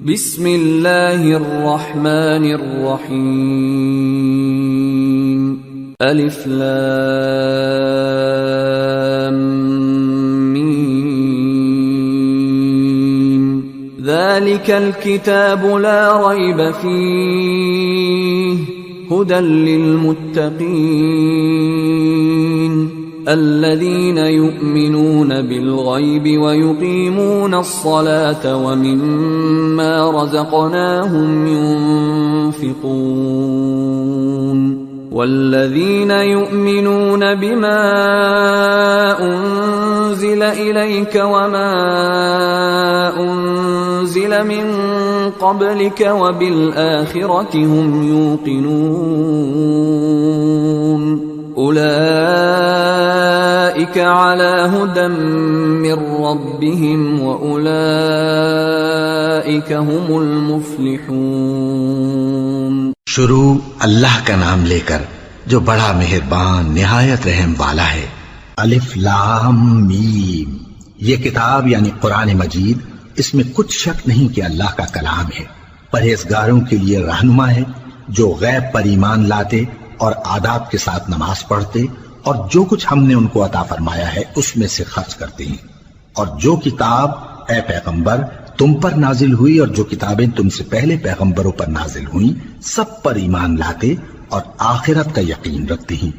بسم اللہ الرحمن الرحیم الف لام میم ذالک الکتاب لا ریب فیہ هدى للمتقین الذين يؤمنون بالغيب ويقيمون الصلاة ومما رزقناهم ينفقون والذين يؤمنون بما أنزل إليك وما أنزل من قبلك وبالآخرة هم يوقنون اولئک علی ھدی من ربہم واولئک ھم المفلحون۔ شروع اللہ کا نام لے کر جو بڑا مہربان نہایت رحم والا ہے۔ الف لام میم، یہ کتاب یعنی قرآن مجید، اس میں کچھ شک نہیں کہ اللہ کا کلام ہے، پرہیزگاروں کے لیے رہنما ہے جو غیب پر ایمان لاتے اور آداب کے ساتھ نماز پڑھتے اور جو کچھ ہم نے ان کو عطا فرمایا ہے اس میں سے خرچ کرتے ہیں، اور جو کتاب اے پیغمبر تم پر نازل ہوئی اور جو کتابیں تم سے پہلے پیغمبروں پر نازل ہوئیں سب پر ایمان لاتے اور آخرت کا یقین رکھتے ہیں۔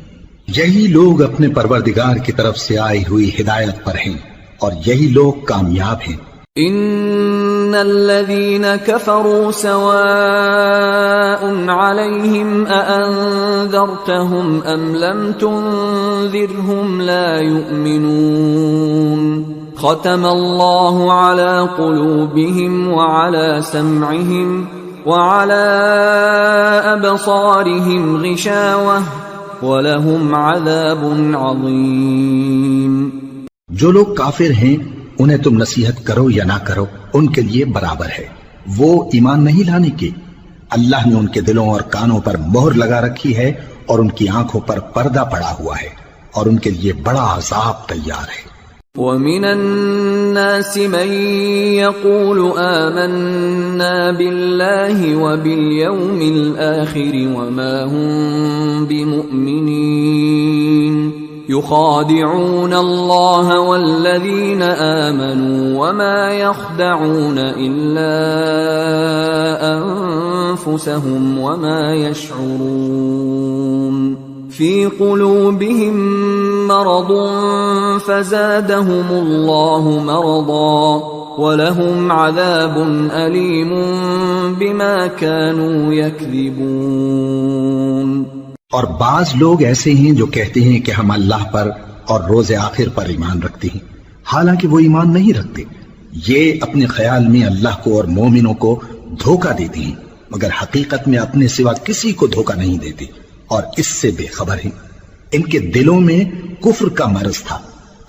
یہی لوگ اپنے پروردگار کی طرف سے آئی ہوئی ہدایت پر ہیں اور یہی لوگ کامیاب ہیں۔ ان الذين كفروا سواء عليهم أأنذرتهم ام لم تنذرهم لا يؤمنون ختم الله على قلوبهم وعلى سمعهم وعلى أبصارهم غشاوة ولهم عذاب عظيم۔ جو لوگ کافر ہیں انہیں تم نصیحت کرو یا نہ کرو ان کے لیے برابر ہے، وہ ایمان نہیں لانے کے۔ اللہ نے ان کے دلوں اور کانوں پر مہر لگا رکھی ہے اور ان کی آنکھوں پر پردہ پڑا ہوا ہے اور ان کے لیے بڑا عذاب تیار ہے۔ وَمِنَ النَّاسِ مَن يَقُولُ آمَنَّا بِاللَّهِ وَبِالْيَوْمِ الْآخِرِ وَمَا هُم بِمُؤْمِنِينَ يخادعون الله والذين آمنوا وما يخدعون إلا أنفسهم وما يشعرون في قلوبهم مرض فزادهم الله مرضا ولهم عذاب أليم بما كانوا يكذبون۔ اور بعض لوگ ایسے ہیں جو کہتے ہیں کہ ہم اللہ پر اور روز آخر پر ایمان رکھتے ہیں، حالانکہ وہ ایمان نہیں رکھتے۔ یہ اپنے خیال میں اللہ کو اور مومنوں کو دھوکہ دیتے ہیں، مگر حقیقت میں اپنے سوا کسی کو دھوکہ نہیں دیتے اور اس سے بے خبر ہیں۔ ان کے دلوں میں کفر کا مرض تھا،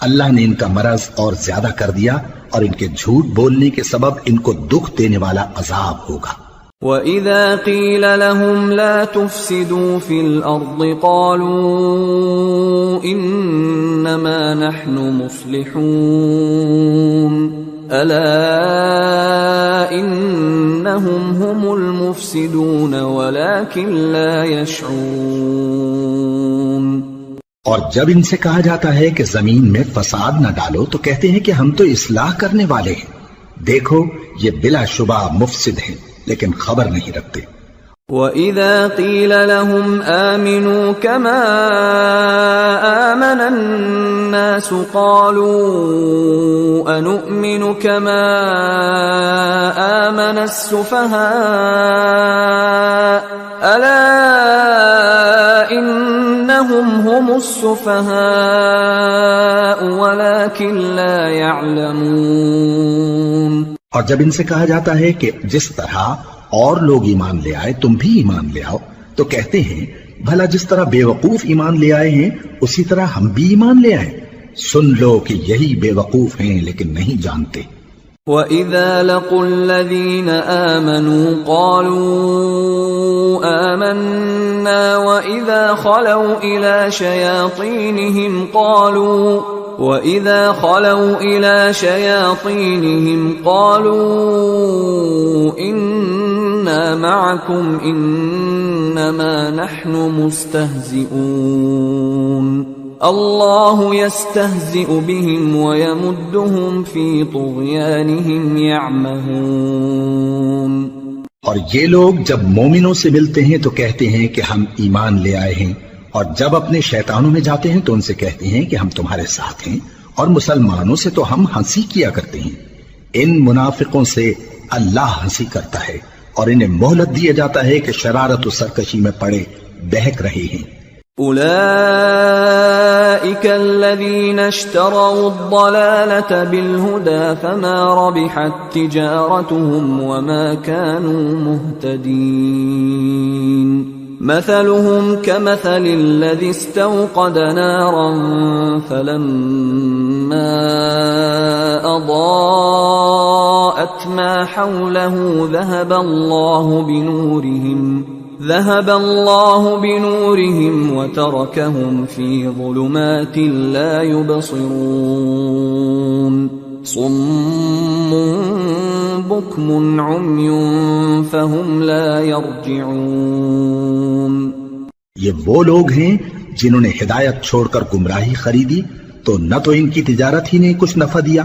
اللہ نے ان کا مرض اور زیادہ کر دیا اور ان کے جھوٹ بولنے کے سبب ان کو دکھ دینے والا عذاب ہوگا۔ وَإِذَا قِيلَ لَهُمْ لَا تُفْسِدُوا فِي الْأَرْضِ قَالُوا إِنَّمَا نَحْنُ مُصْلِحُونَ أَلَا إِنَّهُمْ هُمُ الْمُفْسِدُونَ وَلَكِنْ لَا يَشْعُرُونَ۔ اور جب ان سے کہا جاتا ہے کہ زمین میں فساد نہ ڈالو تو کہتے ہیں کہ ہم تو اصلاح کرنے والے ہیں، دیکھو یہ بلا شبہ مفسد ہیں لیکن خبر نہیں رکھتے۔ وَإِذَا قِيلَ لَهُمْ آمِنُوا كَمَا آمَنَ النَّاسُ قَالُوا أَنُؤْمِنُ كَمَا آمَنَ السُّفَهَاءُ أَلَا إِنَّهُمْ هُمُ السُّفَهَاءُ وَلَكِنْ لَا يَعْلَمُونَ۔ اور جب ان سے کہا جاتا ہے کہ جس طرح اور لوگ ایمان لے آئے تم بھی ایمان لے آؤ تو کہتے ہیں بھلا جس طرح بے وقوف ایمان لے آئے ہیں اسی طرح ہم بھی ایمان لے آئیں۔ سن لو کہ یہی بے وقوف ہیں لیکن نہیں جانتے۔ وَإِذَا لَقُوا الَّذِينَ آمَنُوا قَالُوا آمَنَّا وَإِذَا خَلَوْا إِلَى شَيَاطِينِهِمْ قالوا معكم إنما نحن مستهزئون الله يستهزئ بهم ويمدهم في طغيانهم يعمهون۔ اور یہ لوگ جب مومنوں سے ملتے ہیں تو کہتے ہیں کہ ہم ایمان لے آئے ہیں، اور جب اپنے شیطانوں میں جاتے ہیں تو ان سے کہتے ہیں کہ ہم تمہارے ساتھ ہیں، اور مسلمانوں سے تو ہم ہنسی کیا کرتے ہیں۔ ان منافقوں سے اللہ ہنسی کرتا ہے اور انہیں مہلت دیا جاتا ہے کہ شرارت و سرکشی میں پڑے بہک رہے ہیں۔ أولئك الذين اشتروا الضلالة بالهدى فما ربحت تجارتهم وما كانوا مهتدين مثلهم كمثل الذي استوقد نارا فلما أضاءت ما حوله ذهب الله بنورهم وتركهم في ظلمات لا يبصرون صم بكم عمي فهم لا يرجعون۔ یہ وہ لوگ ہیں جنہوں نے ہدایت چھوڑ کر گمراہی خریدی تو نہ تو ان کی تجارت ہی نے کچھ نفع دیا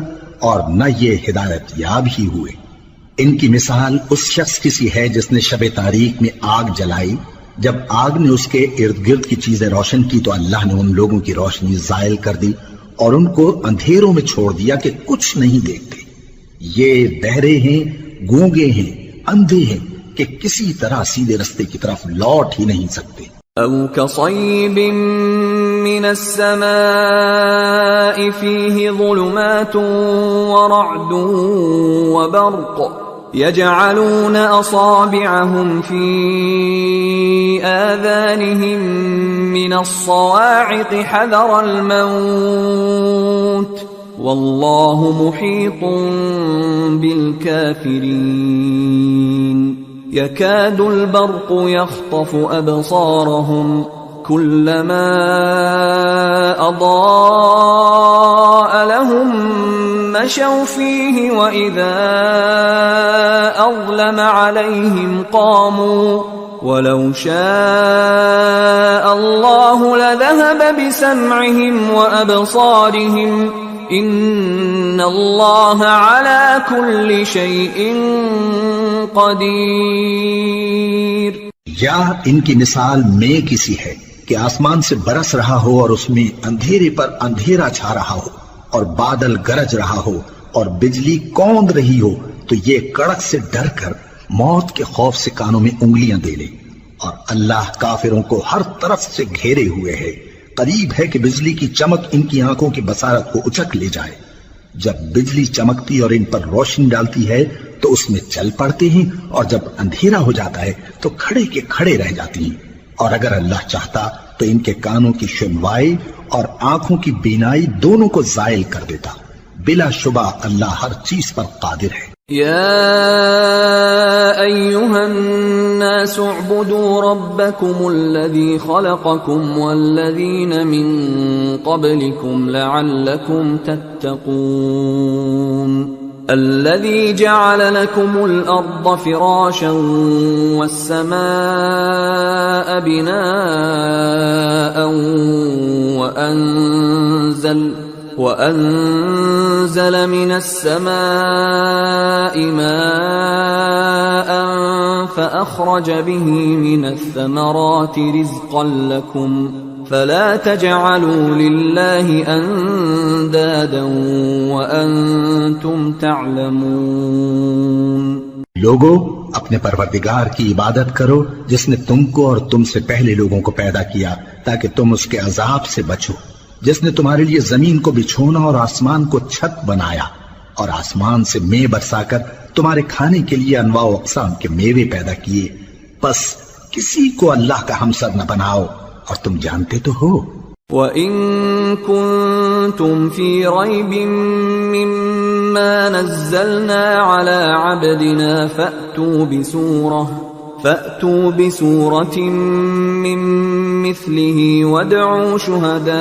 اور نہ یہ ہدایت یاب ہی ہوئے۔ ان کی مثال اس شخص کی سی ہے جس نے شب تاریک میں آگ جلائی، جب آگ نے اس کے ارد گرد کی چیزیں روشن کی تو اللہ نے ان لوگوں کی روشنی زائل کر دی اور ان کو اندھیروں میں چھوڑ دیا کہ کچھ نہیں دیکھتے۔ یہ بہرے ہیں، گونگے ہیں، اندھے ہیں کہ کسی طرح سیدھے رستے کی طرف لوٹ ہی نہیں سکتے۔ أو كصيب من السماء فيه ظلمات ورعد وبرق يجعلون أصابعهم في آذانهم من الصواعق حذر الموت والله محيط بالكافرين يكاد البرق يخطف أبصارهم كلما أضاء لهم مشوا فيه وإذا أظلم عليهم قاموا ولو شاء الله لذهب بسمعهم وأبصارهم إن الله على كل شيء قدیر۔ یا ان کی مثال میں کسی ہے کہ آسمان سے برس رہا ہو اور اس میں اندھیرے پر اندھیرا چھا رہا ہو اور بادل گرج رہا ہو اور بجلی کوند رہی ہو تو یہ کڑک سے ڈر کر موت کے خوف سے کانوں میں انگلیاں دے لے، اور اللہ کافروں کو ہر طرف سے گھیرے ہوئے ہے، قریب ہے کہ بجلی کی چمک ان کی آنکھوں کی بصارت کو اچک لے جائے۔ جب بجلی چمکتی اور ان پر روشنی ڈالتی ہے تو اس میں چل پڑتے ہیں، اور جب اندھیرا ہو جاتا ہے تو کھڑے کے کھڑے رہ جاتی ہیں، اور اگر اللہ چاہتا تو ان کے کانوں کی سنوائی اور آنکھوں کی بینائی دونوں کو زائل کر دیتا۔ بلا شبہ اللہ ہر چیز پر قادر ہے۔ يا أيها الناس اعبدوا ربكم الذي خلقكم والذين من قبلكم لعلكم تتقون الذي جعل لكم الأرض فراشا والسماء بناء وأنزل من السماء ماء فأخرج به من الثمرات رزقا لكم فلا تجعلوا لله أندادا وأنتم تعلمون۔ لوگو اپنے پروردگار کی عبادت کرو جس نے تم کو اور تم سے پہلے لوگوں کو پیدا کیا تاکہ تم اس کے عذاب سے بچو، جس نے تمہارے لیے زمین کو بچھونا اور آسمان کو چھت بنایا اور آسمان سے مے برسا کر تمہارے کھانے کے لیے انواع و اقسام کے میوے پیدا کیے، بس کسی کو اللہ کا ہمسر نہ بناؤ اور تم جانتے تو ہو۔ وَإِن كُنتُمْ فِي رَيْبٍ مِّمَّا نَزَّلْنَا عَلَى عَبْدِنَا فَأْتُوا بِسُورَةٍ مِّن مِّثْلِهِ وَادْعُوا شُهَدَاءَكُم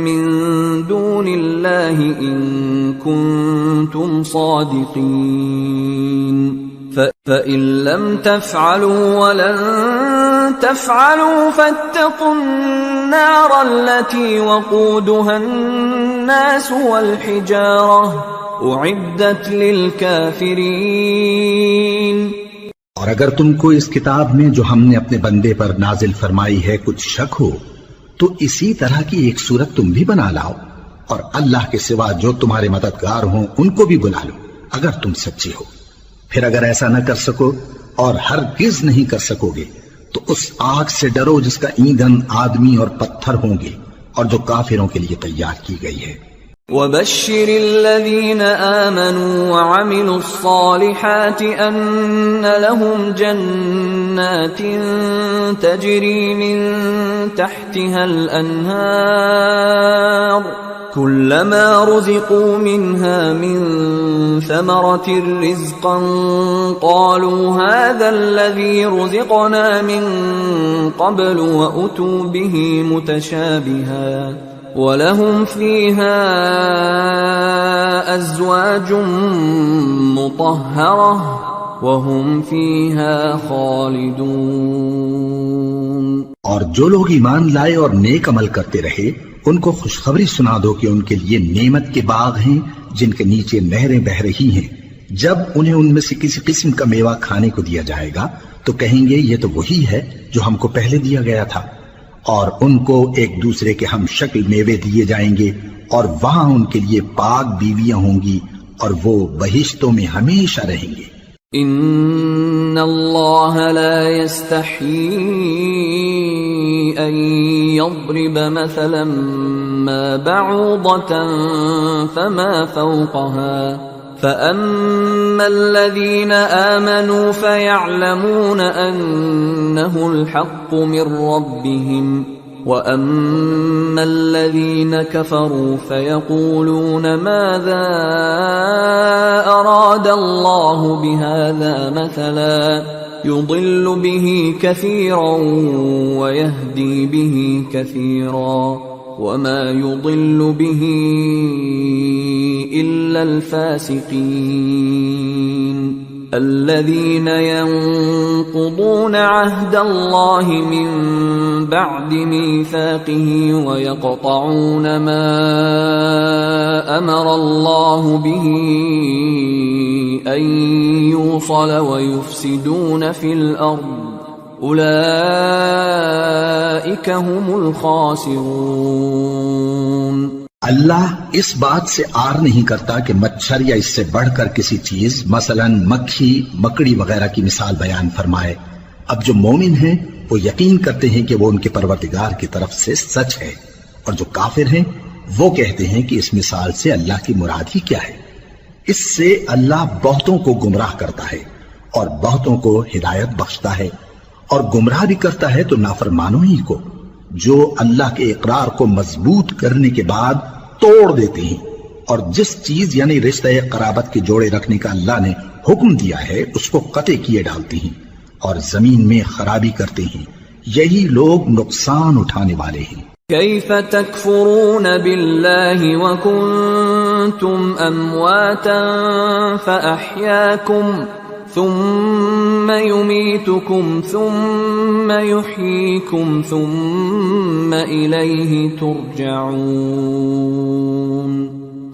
مِّن دُونِ اللَّهِ إِن كُنتُمْ صَادِقِينَ۔ فَإِن لَّمْ تَفْعَلُوا وَلَن تَفْعَلُوا فَاتَّقُوا النَّارَ الَّتِي وَقُودُهَا النَّاسُ وَالْحِجَارَةُ أُعِدَّتْ لِلْكَافِرِينَ۔ اور اگر تم کو اس کتاب میں جو ہم نے اپنے بندے پر نازل فرمائی ہے کچھ شک ہو تو اسی طرح کی ایک صورت تم بھی بنا لاؤ، اور اللہ کے سوا جو تمہارے مددگار ہوں ان کو بھی بلا لو اگر تم سچے ہو۔ پھر اگر ایسا نہ کر سکو اور ہرگز نہیں کر سکو گے تو اس آگ سے ڈرو جس کا ایندھن آدمی اور پتھر ہوں گے اور جو کافروں کے لیے تیار کی گئی ہے۔ وَبَشِّرِ الَّذِينَ آمَنُوا وَعَمِلُوا الصَّالِحَاتِ أَنَّ لَهُمْ جَنَّاتٍ تَجْرِي مِن تَحْتِهَا الْأَنْهَارُ كُلَّمَا رُزِقُوا مِنْهَا مِن ثَمَرَةٍ رِزْقًا قَالُوا هَذَا الَّذِي رُزِقْنَا مِن قَبْلُ وَأُتُوا بِهِ مُتَشَابِهًا وَلَهُمْ فِيهَا أَزْوَاجٌ مُطَهَّرَةٌ وَهُمْ فِيهَا خَالِدُونَ۔ اور جو لوگ ایمان لائے اور نیک عمل کرتے رہے ان کو خوشخبری سنا دو کہ ان کے لیے نعمت کے باغ ہیں جن کے نیچے نہریں بہہ رہی ہیں۔ جب انہیں ان میں سے کسی قسم کا میوہ کھانے کو دیا جائے گا تو کہیں گے یہ تو وہی ہے جو ہم کو پہلے دیا گیا تھا، اور ان کو ایک دوسرے کے ہم شکل میوے دیے جائیں گے، اور وہاں ان کے لیے پاک بیویاں ہوں گی اور وہ بہشتوں میں ہمیشہ رہیں گے۔ ان اللہ لا يستحيي ان يضرب مثلا ما بعوضة فما فوقها فأما الذين آمنوا فيعلمون أنه الحق من ربهم وأما الذين كفروا فيقولون ماذا أراد الله بهذا مثلا يضل به كثيرا ويهدي به كثيرا وما يضل به إلا الفاسقين الذين ينقضون عهد الله من بعد ميثاقه ويقطعون ما أمر الله به أن يوصل ويفسدون في الأرض اولئک هم الخاسرون۔ اللہ اس بات سے آر نہیں کرتا کہ مچھر یا اس سے بڑھ کر کسی چیز مثلا مکھی مکڑی وغیرہ کی مثال بیان فرمائے۔ اب جو مومن ہیں وہ یقین کرتے ہیں کہ وہ ان کے پروردگار کی طرف سے سچ ہے، اور جو کافر ہیں وہ کہتے ہیں کہ اس مثال سے اللہ کی مراد ہی کیا ہے۔ اس سے اللہ بہتوں کو گمراہ کرتا ہے اور بہتوں کو ہدایت بخشتا ہے، اور گمراہ بھی کرتا ہے تو نافرمانوں ہی کو، جو اللہ کے اقرار کو مضبوط کرنے کے بعد توڑ دیتے ہیں، اور جس چیز یعنی رشتہ قرابت کے جوڑے رکھنے کا اللہ نے حکم دیا ہے اس کو قطع کیے ڈالتے ہیں اور زمین میں خرابی کرتے ہیں۔ یہی لوگ نقصان اٹھانے والے ہیں۔ کیف تکفرون باللہ وکنتم امواتا فاحیاکم ثم يميتكم ثم يحييكم ثم إليه ترجعون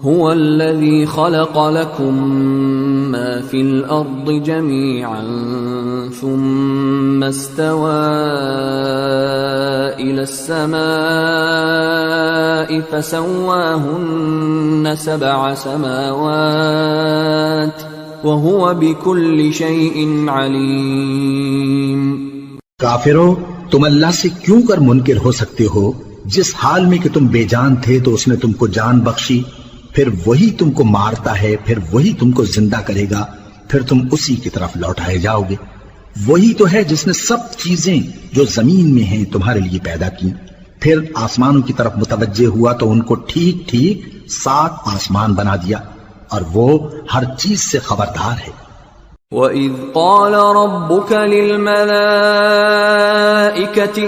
هو الذي خلق لكم ما في الأرض جميعا ثم استوى إلى السماء فسواهن 7 سماوات وَهُوَ بِكُلِّ شَيْءٍ عَلِيمٌ۔ کافرو، تم اللہ سے کیوں کر منکر ہو سکتے ہو؟ جس حال میں کہ تم بے جان تھے تو اس نے تم کو جان بخشی، پھر وہی تم کو مارتا ہے، پھر وہی تم کو زندہ کرے گا، پھر تم اسی کی طرف لوٹائے جاؤ گے۔ وہی تو ہے جس نے سب چیزیں جو زمین میں ہیں تمہارے لیے پیدا کی، پھر آسمانوں کی طرف متوجہ ہوا تو ان کو ٹھیک ٹھیک 7 آسمان بنا دیا، اور وہ ہر چیز سے خبردار ہے۔ وَإِذْ قَالَ رَبُّكَ لِلْمَلَائِكَةِ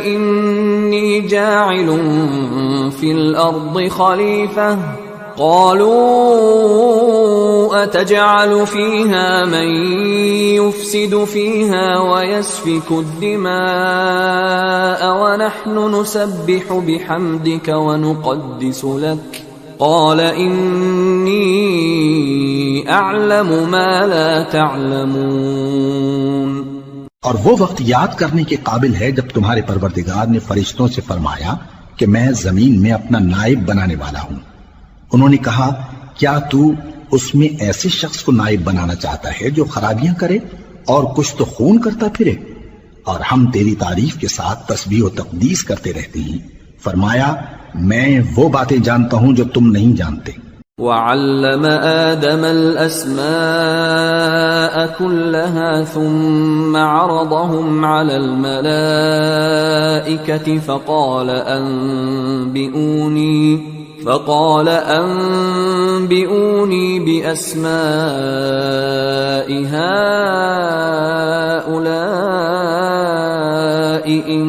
إِنِّي جَاعِلٌ فِي الْأَرْضِ خَلِيفَةً قالوا أتجعل فيها من يفسد فيها ويسفك الدماء ونحن نسبح بحمدك ونقدس لك قال إني أعلم ما لا تعلمون. اور وہ وقت یاد کرنے کے قابل ہے جب تمہارے پروردگار نے فرشتوں سے فرمایا کہ میں زمین میں اپنا نائب بنانے والا ہوں. انہوں نے کہا کیا تو اس میں ایسے شخص کو نائب بنانا چاہتا ہے جو خرابیاں کرے اور کچھ تو خون کرتا پھرے؟ اور ہم تیری تعریف کے ساتھ تسبیح و تقدیس کرتے رہتے ہیں. فرمایا میں وہ باتیں جانتا ہوں جو تم نہیں جانتے. وعلم آدم الأسماء كلها ثم عرضهم على الملائكة فقال أنبئوني بأسماء هؤلاء إن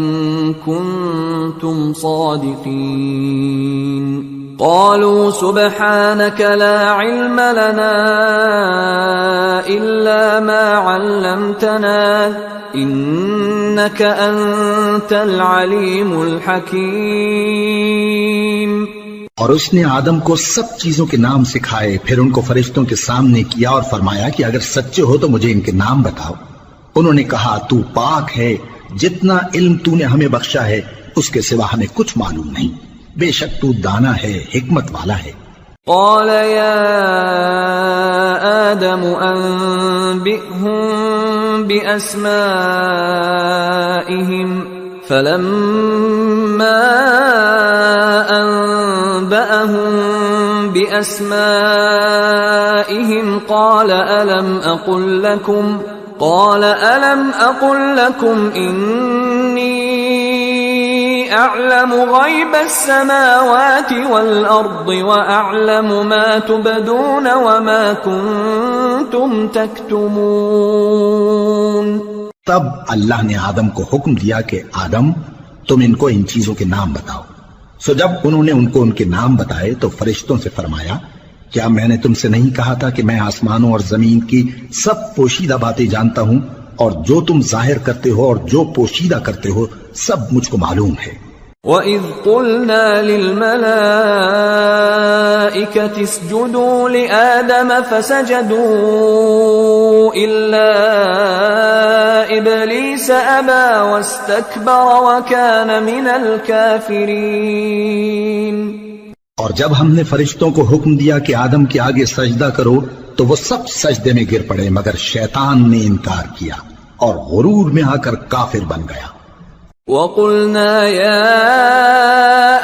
كنتم صادقين. قالوا سبحانك لا علم لنا إلا ما علمتنا إنك أنت العليم الحكيم. اور اس نے آدم کو سب چیزوں کے نام سکھائے، پھر ان کو فرشتوں کے سامنے کیا اور فرمایا کہ اگر سچے ہو تو مجھے ان کے نام بتاؤ. انہوں نے کہا تو پاک ہے، جتنا علم تو نے ہمیں بخشا ہے اس کے سوا ہمیں کچھ معلوم نہیں، بے شک تو دانا ہے، حکمت والا ہے. قال يا آدم أنبئهم بأسمائهم فلما أنبأهم بأسمائهم قال ألم أقل لكم إني أعلم غيب السماوات والأرض وأعلم ما تبدون وما كنتم تكتمون. تب اللہ نے آدم کو حکم دیا کہ آدم تم ان کو ان چیزوں کے نام بتاؤ. سو جب انہوں نے ان کو ان کے نام بتائے تو فرشتوں سے فرمایا کیا میں نے تم سے نہیں کہا تھا کہ میں آسمانوں اور زمین کی سب پوشیدہ باتیں جانتا ہوں، اور جو تم ظاہر کرتے ہو اور جو پوشیدہ کرتے ہو سب مجھ کو معلوم ہے. وَإِذْ قُلْنَا لِلْمَلَائِكَةِ اسْجُدُوا لِآدَمَ فَسَجَدُوا إِلَّا إِبْلِيسَ أَبَى وَاسْتَكْبَرَ وَكَانَ مِنَ الْكَافِرِينَ. اور جب ہم نے فرشتوں کو حکم دیا کہ آدم کے آگے سجدہ کرو تو وہ سب سجدے میں گر پڑے مگر شیطان نے انکار کیا اور غرور میں آ کر کافر بن گیا. وَقُلْنَا يَا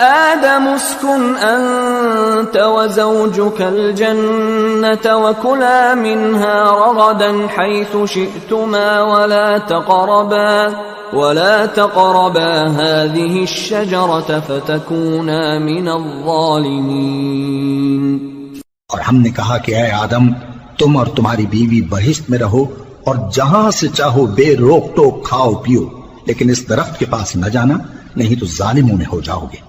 آدَمُ اسْكُنْ أَنْتَ وَزَوْجُكَ الْجَنَّةَ وَكُلَا مِنْهَا رَغَدًا حَيْثُ شِئْتُمَا وَلَا تَقْرَبَا هَذِهِ الشَّجَرَةَ فَتَكُونَا مِنَ الظَّالِمِينَ. اور ہم نے کہا کہ اے آدم تم اور تمہاری بیوی بہشت میں رہو اور جہاں سے چاہو بے روک ٹوک کھاؤ پیو، لیکن اس درخت کے پاس نہ جانا نہیں تو ظالموں میں ہو جاؤ گے.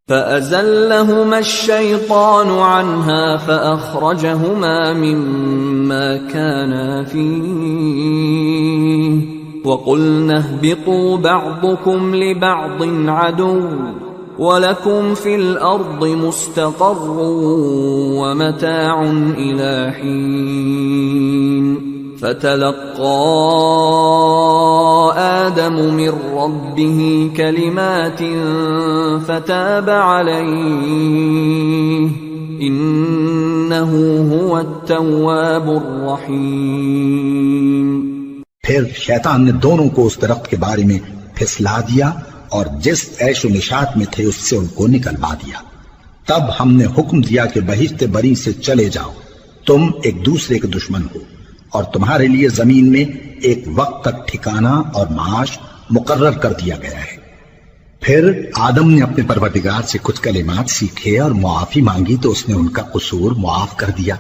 فَأَزَلَّهُمَا الشَّيْطَانُ عَنْهَا فَأَخْرَجَهُمَا مِمَّا كَانَا فِيهِ وَقُلْنَا اهْبِطُوا بَعْضُكُمْ لِبَعْضٍ عَدُوٌّ وَلَكُمْ فِي الْأَرْضِ مُسْتَقَرٌّ وَمَتَاعٌ إِلَى حِينٍ. فَتَلَقَّى آدَمُ مِنْ رَبِّهِ كَلِمَاتٍ فَتَابَ عَلَيْهِ إِنَّهُ هُوَ التَّوَّابُ الرَّحِيمُ. پھر شیطان نے دونوں کو اس درخت کے بارے میں پھسلا دیا اور جس عیش و نشاط میں تھے اس سے ان کو نکلوا دیا. تب ہم نے حکم دیا کہ بہشت بری سے چلے جاؤ، تم ایک دوسرے کے دشمن ہو، اور تمہارے لیے زمین میں ایک وقت تک ٹھکانہ اور معاش مقرر کر دیا گیا ہے. پھر آدم نے اپنے پروردگار سے کچھ کلمات سیکھے اور معافی مانگی تو اس نے ان کا قصور معاف کر دیا.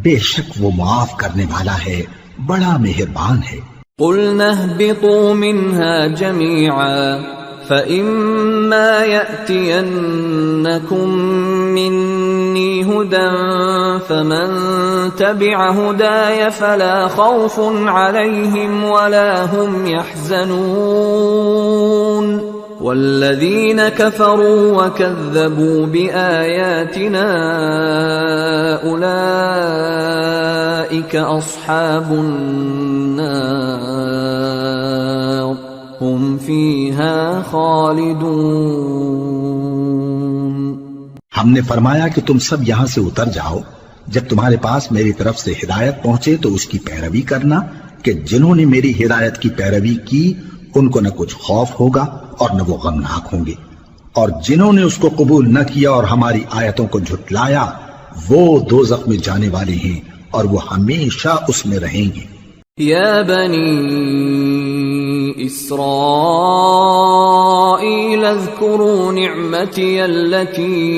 بے شک وہ معاف کرنے والا ہے، بڑا مہربان ہے. قُلْنَا اهْبِطُوا مِنْهَا جَمِيعًا فَإِمَّا يَأْتِيَنَّكُم مِّنِّي هُدًى فَمَن تَبِعَ هُدَايَ فَلَا خَوْفٌ عَلَيْهِمْ وَلَا هُمْ يَحْزَنُونَ وَالَّذِينَ كَفَرُوا وَكَذَّبُوا بِآيَاتِنَا أُولَئِكَ أَصْحَابُ النَّارِ هُمْ فِيهَا خَالِدُونَ۔ ہم نے فرمایا کہ تم سب یہاں سے اتر جاؤ، جب تمہارے پاس میری طرف سے ہدایت پہنچے تو اس کی پیروی کرنا کہ جنہوں نے میری ہدایت کی پیروی کی ان کو نہ کچھ خوف ہوگا اور نہ وہ غمناک ہوں گے، اور جنہوں نے اس کو قبول نہ کیا اور ہماری آیتوں کو جھٹلایا وہ دوزخ میں جانے والے ہیں اور وہ ہمیشہ اس میں رہیں گے۔ یا بنی اسرائیل اذکروا نعمتی التي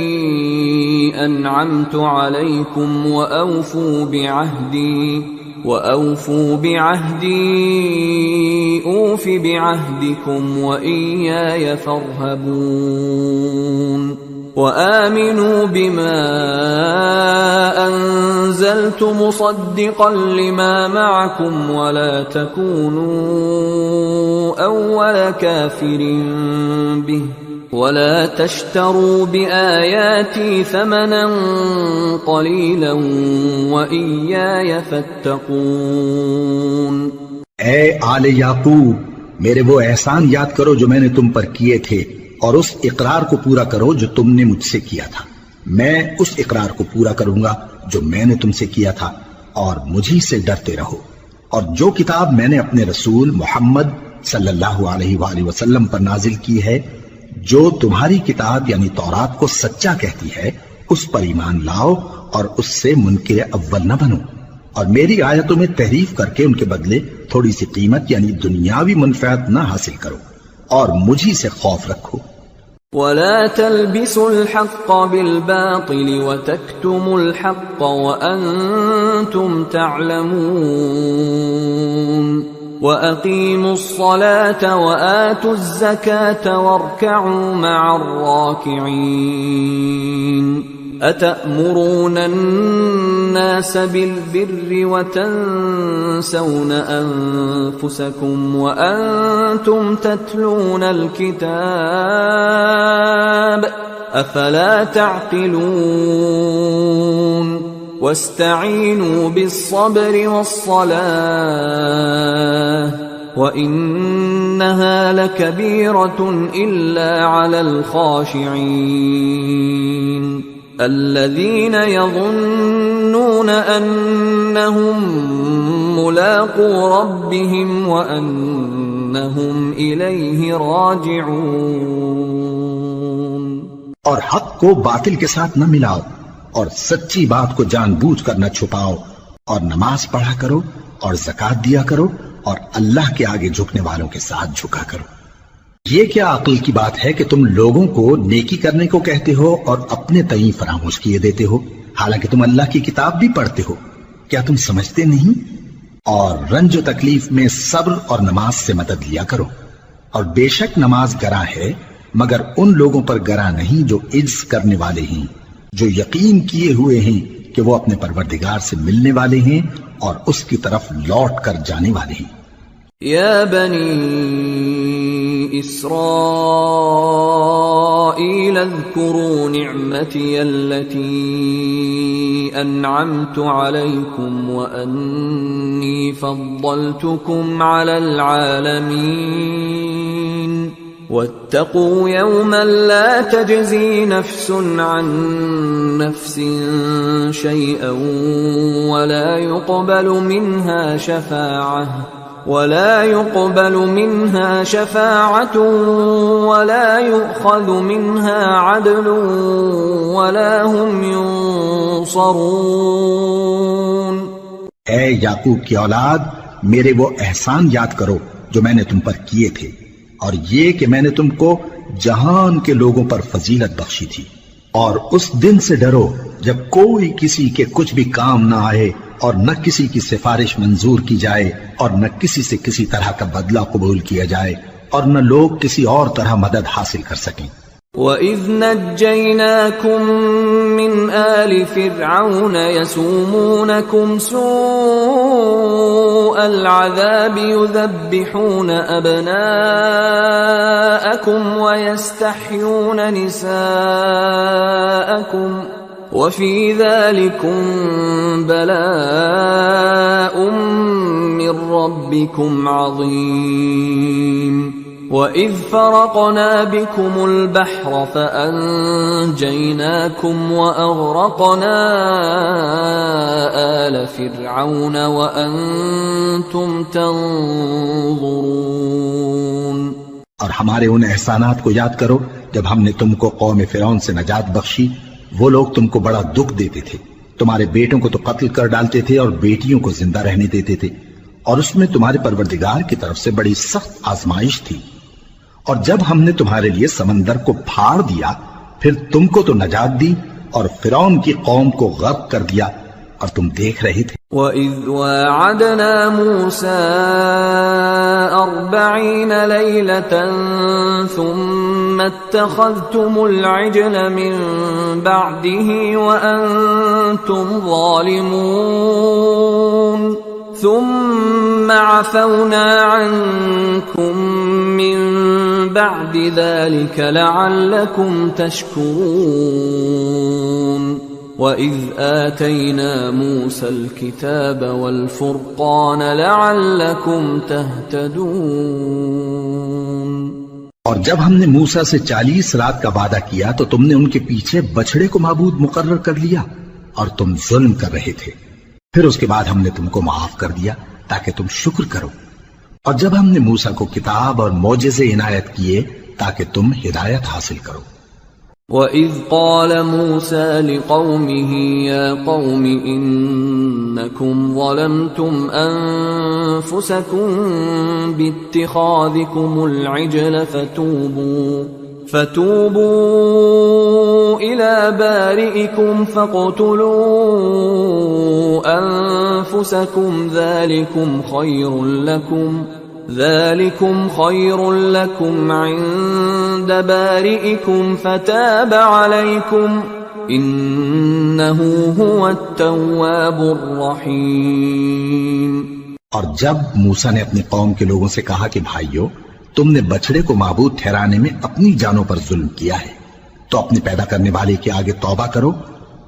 انعمت علیکم وأوفوا بعهدي أوف بعهدكم وإياي فارهبون وآمنوا بما أنزلت مصدقا لما معكم ولا تكونوا أول كافر به ولا تشتروا بآياتي ثمنا قليلا وإياي فاتقون۔ اے آل یعقوب، میرے وہ احسان یاد کرو جو میں نے تم پر کیے تھے، اور اس اقرار کو پورا کرو جو تم نے مجھ سے کیا تھا۔ میں اس اقرار کو پورا کروں گا جو میں نے تم سے کیا تھا، اور مجھی سے ڈرتے رہو۔ اور جو کتاب میں نے اپنے رسول محمد صلی اللہ علیہ وآلہ وسلم پر نازل کی ہے، جو تمہاری کتاب یعنی تورات کو سچا کہتی ہے، اس پر ایمان لاؤ اور اس سے منکر اول نہ بنو، اور میری آیتوں میں تحریف کر کے ان کے بدلے تھوڑی سی قیمت یعنی دنیاوی منفعت نہ حاصل کرو، اور مجھی سے خوف رکھو۔ وَلَا تَلْبِسُوا الْحَقَّ بِالْبَاطِلِ وَتَكْتُمُوا الْحَقَّ وَأَنْتُمْ تَعْلَمُونَ وَأَقِيمُوا الصَّلَاةَ وَآتُوا الزَّكَاةَ وَارْكَعُوا مَعَ الرَّاكِعِينَ۔ أَتَأْمُرُونَ النَّاسَ بِالْبِرِّ وَتَنْسَوْنَ أَنفُسَكُمْ وَأَنْتُمْ تَتْلُونَ الْكِتَابَ أَفَلَا تَعْقِلُونَ وَاسْتَعِينُوا بِالصَّبْرِ وَالصَّلَاةِ وَإِنَّهَا لَكَبِيرَةٌ إِلَّا عَلَى الْخَاشِعِينَ الَّذِينَ يَظُنُّونَ أَنَّهُمْ مُلَاقُو رَبِّهِمْ وَأَنَّهُمْ إِلَيْهِ رَاجِعُونَ۔ اور حق کو باطل کے ساتھ نہ ملاؤ، اور سچی بات کو جان بوجھ کر نہ چھپاؤ، اور نماز پڑھا کرو اور زکوٰۃ دیا کرو، اور اللہ کے آگے جھکنے والوں کے ساتھ جھکا کرو۔ یہ کیا عقل کی بات ہے کہ تم لوگوں کو نیکی کرنے کو کہتے ہو اور اپنے تئیں فراموش کیے دیتے ہو، حالانکہ تم اللہ کی کتاب بھی پڑھتے ہو؟ کیا تم سمجھتے نہیں؟ اور رنج و تکلیف میں صبر اور نماز سے مدد لیا کرو، اور بے شک نماز گراں ہے مگر ان لوگوں پر گراں نہیں جو عجز کرنے والے ہیں، جو یقین کیے ہوئے ہیں کہ وہ اپنے پروردگار سے ملنے والے ہیں اور اس کی طرف لوٹ کر جانے والے ہیں۔ یا بنی اسرائیل اذکروا نعمتی التي انعمت علیکم وانی فضلتکم علی العالمین واتقوا يوما لا تجزي نفس عن نفس شيئا ولا يقبل منها شفاعة ولا يؤخذ منها عدل ولا هم ينصرون۔ اے یعقوب کی اولاد، میرے وہ احسان یاد کرو جو میں نے تم پر کیے تھے، اور یہ کہ میں نے تم کو جہان کے لوگوں پر فضیلت بخشی تھی، اور اس دن سے ڈرو جب کوئی کسی کے کچھ بھی کام نہ آئے، اور نہ کسی کی سفارش منظور کی جائے، اور نہ کسی سے کسی طرح کا بدلہ قبول کیا جائے، اور نہ لوگ کسی اور طرح مدد حاصل کر سکیں۔ وَإِذْ نَجَّيْنَاكُمْ مِنْ آلِ فِرْعَوْنَ يَسُومُونَكُمْ سُوءَ الْعَذَابِ يُذَبِّحُونَ أَبْنَاءَكُمْ وَيَسْتَحْيُونَ نِسَاءَكُمْ وَفِي ذَلِكُمْ بَلَاءٌ مِّن رَّبِّكُمْ عَظِيمٌ وَإِذْ فَرَقْنَا بِكُمُ الْبَحْرَ فَأَنجَيْنَاكُمْ وَأَغْرَقْنَا آلَ فِرْعَوْنَ وَأَنْتُمْ تَنظُرُونَ۔ اور ہمارے ان احسانات کو یاد کرو جب ہم نے تم کو قوم فرعون سے نجات بخشی۔ وہ لوگ تم کو بڑا دکھ دیتے تھے، تمہارے بیٹوں کو تو قتل کر ڈالتے تھے اور بیٹیوں کو زندہ رہنے دیتے تھے، اور اس میں تمہارے پروردگار کی طرف سے بڑی سخت آزمائش تھی۔ اور جب ہم نے تمہارے لیے سمندر کو پھاڑ دیا، پھر تم کو تو نجات دی اور فرعون کی قوم کو غرق کر دیا، اور تم دیکھ رہے تھے۔ وَإِذْ وَاعَدْنَا مُوسَىٰ 40 لَيْلَةً ثُمَّ اتَّخَذْتُمُ الْعِجْلَ مِن بَعْدِهِ وَأَنْتُمْ ظَالِمُونَ ثُمَّ عَفَوْنَا عَنْكُمْ مِن بَعْدِ ذَلِكَ لَعَلَّكُمْ تَشْكُرُونَ وَإِذْ آتَيْنَا مُوسَى الْكِتَابَ وَالْفُرْقَانَ لَعَلَّكُمْ تَهْتَدُونَ۔ اور جب ہم نے موسیٰ سے 40 رات کا وعدہ کیا تو تم نے ان کے پیچھے بچھڑے کو معبود مقرر کر لیا اور تم ظلم کر رہے تھے۔ پھر اس کے بعد ہم نے تم کو معاف کر دیا تاکہ تم شکر کرو۔ اور جب ہم نے موسیٰ کو کتاب اور معجزے عنایت کیے تاکہ تم ہدایت حاصل کرو۔ وَإِذْ قَالَ مُوسَى لِقَوْمِهِ يَا قَوْمِ إِنَّكُمْ ظَلَمْتُمْ أَنفُسَكُمْ بِاتِّخَاذِكُمُ الْعِجْلَ فَتُوبُوا إِلَى بَارِئِكُمْ فَاقْتُلُوا أَنفُسَكُمْ ذَلِكُمْ خَيْرٌ لَكُمْ عِندَ بَارِئِكُمْ فَتَابَ عَلَيْكُمْ إِنَّهُ هُوَ التَّوَّابُ الرَّحِيمُ۔ اور جب موسیٰ نے اپنی قوم کے لوگوں سے کہا کہ بھائیو، تم نے بچڑے کو معبود ٹھہرانے میں اپنی جانوں پر ظلم کیا ہے، تو اپنے پیدا کرنے والے کے آگے توبہ کرو،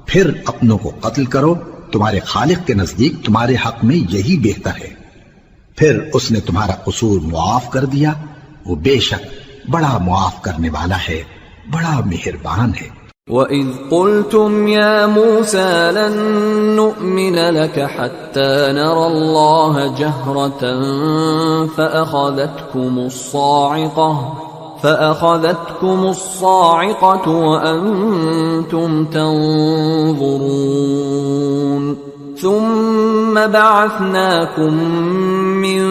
پھر اپنوں کو قتل کرو، تمہارے خالق کے نزدیک تمہارے حق میں یہی بہتر ہے۔ پھر اس نے تمہارا قصور معاف کر دیا، وہ بے شک بڑا معاف کرنے والا ہے، بڑا مہربان ہے۔ وَإِذْ قُلْتُمْ يَا مُوسَىٰ لَن نُّؤْمِنَ لَكَ حَتَّىٰ نَرَى اللَّهَ جَهْرَةً فَأَخَذَتْكُمُ الصَّاعِقَةُ وَأَنْتُمْ تَنظُرُونَ ثُمَّ بَعَثْنَاكُمْ مِن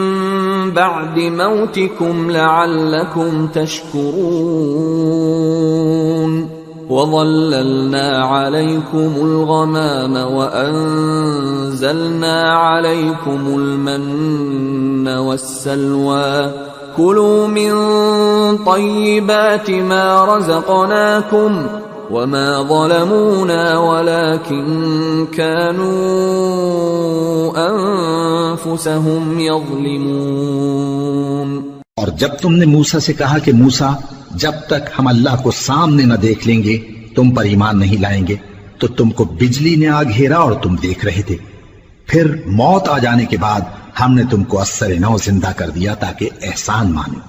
بَعْدِ مَوْتِكُمْ لَعَلَّكُمْ تَشْكُرُونَ وَظَلَّلْنَا عَلَيْكُمُ الْغَمَامَ وَأَنزَلْنَا عَلَيْكُمُ الْمَنَّ وَالسَّلْوَىٰ كُلُوا مِن طَيِّبَاتِ مَا رَزَقْنَاكُمْ وَمَا ظَلَمُونَا وَلَٰكِن كَانُوا أَنفُسَهُمْ يَظْلِمُونَ۔ اور جب تم نے موسیٰ سے کہا کہ موسیٰ، جب تک ہم اللہ کو سامنے نہ دیکھ لیں گے تم پر ایمان نہیں لائیں گے، تو تم کو بجلی نے آ گھیرا اور تم دیکھ رہے تھے۔ پھر موت آ جانے کے بعد ہم نے تم کو اثر نو زندہ کر دیا تاکہ احسان مانو،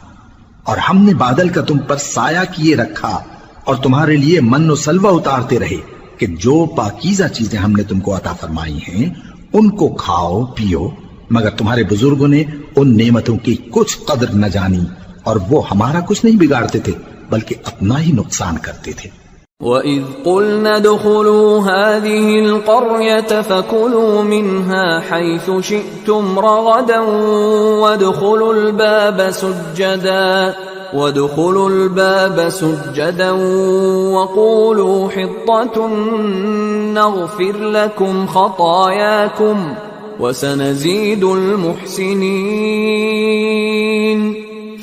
اور ہم نے بادل کا تم پر سایہ کیے رکھا اور تمہارے لیے من و سلوہ اتارتے رہے کہ جو پاکیزہ چیزیں ہم نے تم کو عطا فرمائی ہیں ان کو کھاؤ پیو، مگر تمہارے بزرگوں نے ان نعمتوں کی کچھ قدر نہ جانی اور وہ ہمارا کچھ نہیں بگاڑتے تھے بلکہ اپنا ہی نقصان کرتے تھے۔ وَإِذْ قُلْنَا ادْخُلُوا هَٰذِهِ الْقَرْيَةَ فَكُلُوا مِنْهَا حَيْثُ شِئْتُمْ رَغَدًا وَادْخُلُوا الْبَابَ سُجَّدًا وَقُولُوا حِطَّةٌ نَّغْفِرْ لَكُمْ خَطَايَاكُمْ وَسَنَزِيدُ الْمُحْسِنِينَ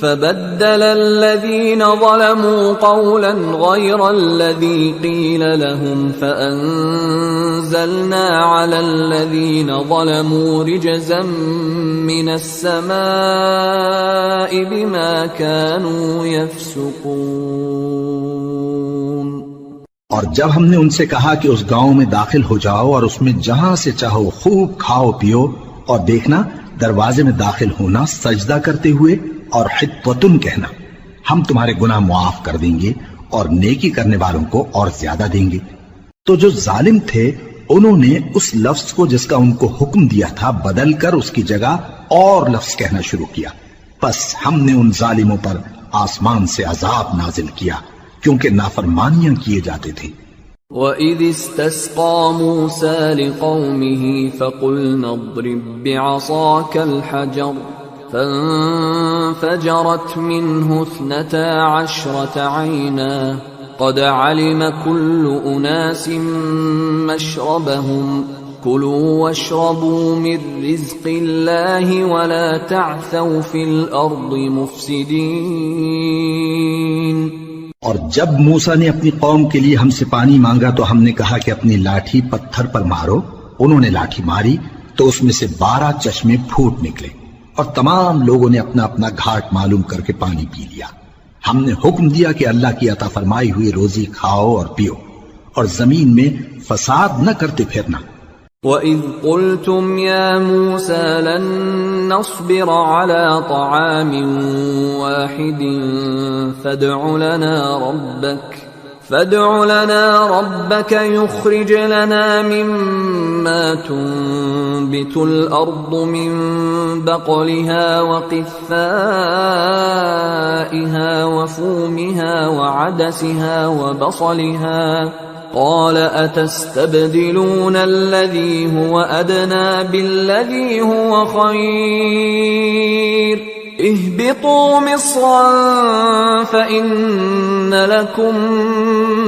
فبدل الذين ظلموا قولا غير الذي قيل لهم فأنزلنا على الذين ظلموا رجزا من السماء بما كانوا يفسقون۔ اور جب ہم نے ان سے کہا کہ اس گاؤں میں داخل ہو جاؤ اور اس میں جہاں سے چاہو خوب کھاؤ پیو، اور دیکھنا دروازے میں داخل ہونا سجدہ کرتے ہوئے اور حطوتن کہنا، ہم تمہارے گناہ معاف کر دیں گے اور نیکی کرنے والوں کو اور زیادہ دیں گے۔ تو جو ظالم تھے انہوں نے اس لفظ کو جس کا ان کو حکم دیا تھا بدل کر اس کی جگہ اور لفظ کہنا شروع کیا، پس ہم نے ان ظالموں پر آسمان سے عذاب نازل کیا کیونکہ نافرمانیاں کیے جاتے تھے۔ وَإِذِ اسْتَسْقَى مُوسَى لِقَوْمِهِ فَقُلْنَا اضْرِب بِّعَصَاكَ الْحَجَرَ فَانفَجَرَتْ مِنْهُ 12 عَيْنًا قَدْ عَلِمَ كُلُّ أُنَاسٍ مَّشْرَبَهُمْ كُلُوا وَاشْرَبُوا مِن رِّزْقِ اللَّهِ وَلَا تَعْثَوْا فِي الْأَرْضِ مُفْسِدِينَ۔ اور جب موسیٰ نے اپنی قوم کے لیے ہم سے پانی مانگا تو ہم نے کہا کہ اپنی لاٹھی پتھر پر مارو۔ انہوں نے لاٹھی ماری تو اس میں سے 12 چشمے پھوٹ نکلے اور تمام لوگوں نے اپنا اپنا گھاٹ معلوم کر کے پانی پی لیا۔ ہم نے حکم دیا کہ اللہ کی عطا فرمائی ہوئی روزی کھاؤ اور پیو اور زمین میں فساد نہ کرتے پھرنا۔ وَإِذْ قُلْتُمْ يَا مُوسَى لَن نَّصْبِرَ عَلَىٰ طَعَامٍ وَاحِدٍ فَادْعُ لَنَا رَبَّكَ يُخْرِجْ لَنَا مِمَّا تُنبِتُ الْأَرْضُ مِن بَقْلِهَا وَقِثَّائِهَا وَفُومِهَا وَعَدَسِهَا وَبَصَلِهَا قال أتستبدلون الذي هو أدنى بالذي هو خير اهبطوا مصرا فإن لكم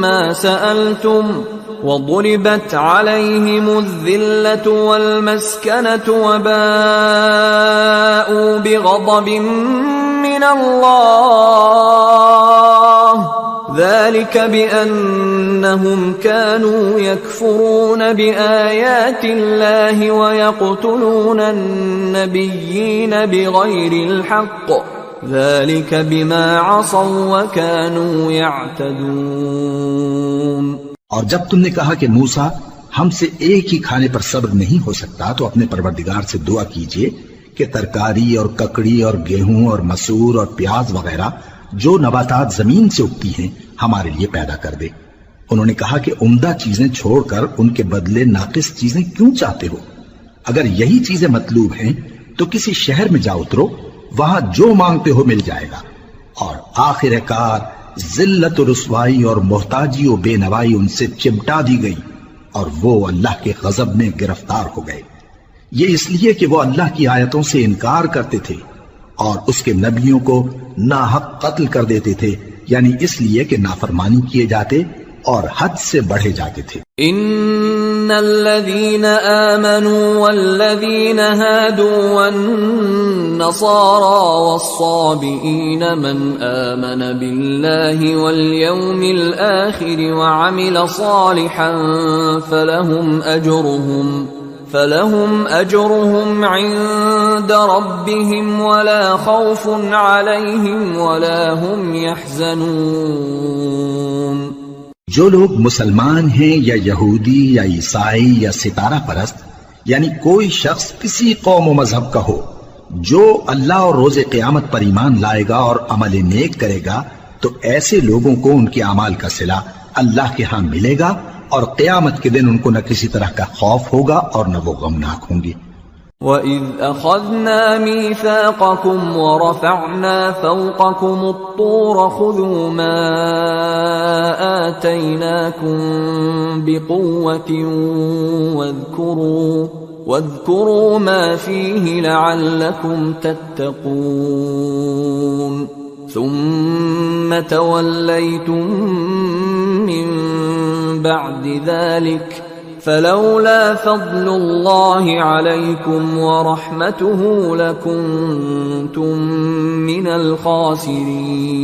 ما سألتم وضربت عليهم الذلة والمسكنة وباءوا بغضب من الله ذلك بأنهم كانوا يكفرون بآيات الله ويقتلون النبيين بغير الحق ذلك بما عصوا وكانوا يعتدون۔ اور جب تم نے کہا کہ موسیٰ ہم سے ایک ہی کھانے پر صبر نہیں ہو سکتا تو اپنے پروردگار سے دعا کیجئے کہ ترکاری اور ککڑی اور گیہوں اور مسور اور پیاز وغیرہ جو نباتات زمین سے اگتی ہیں ہمارے لیے پیدا کر دے۔ انہوں نے کہا کہ عمدہ چیزیں چھوڑ کر ان کے بدلے ناقص چیزیں کیوں چاہتے ہو؟ اگر یہی چیزیں مطلوب ہیں تو کسی شہر میں جا اترو، وہاں جو مانگتے ہو مل جائے گا۔ اور آخر کار ذلت و رسوائی اور محتاجی و بے نوائی ان سے چمٹا دی گئی اور وہ اللہ کے غضب میں گرفتار ہو گئے۔ یہ اس لیے کہ وہ اللہ کی آیتوں سے انکار کرتے تھے اور اس کے نبیوں کو ناحق قتل کر دیتے تھے، یعنی اس لیے کہ نافرمانی کیے جاتے اور حد سے بڑھے جاتے تھے۔ ان الذين آمنوا والذين هادوا والنصارى والصابئين من آمن بالله واليوم الآخر وعمل صالحا فلهم أجرهم عند ربهم ولا خوف عليهم ولا هم يحزنون۔ جو لوگ مسلمان ہیں یا یہودی یا عیسائی یا ستارہ پرست، یعنی کوئی شخص کسی قوم و مذہب کا ہو، جو اللہ اور روز قیامت پر ایمان لائے گا اور عمل نیک کرے گا تو ایسے لوگوں کو ان کے اعمال کا صلہ اللہ کے ہاں ملے گا اور قیامت کے دن ان کو نہ کسی طرح کا خوف ہوگا اور نہ وہ غمناک ہوں گے۔ وَإِذْ أَخَذْنَا مِيثَاقَكُمْ وَرَفَعْنَا فَوْقَكُمُ الطُّورَ خُذُوا مَا آتَيْنَاكُمْ بِقُوَّةٍ وَاذْكُرُوا مَا فِيهِ لَعَلَّكُمْ تَتَّقُونَ ثُمَّ تَوَلَّيْتُمْ مِنْ بعد ذلك فلولا فضل الله عليكم ورحمته لكنتم من الخاسرين۔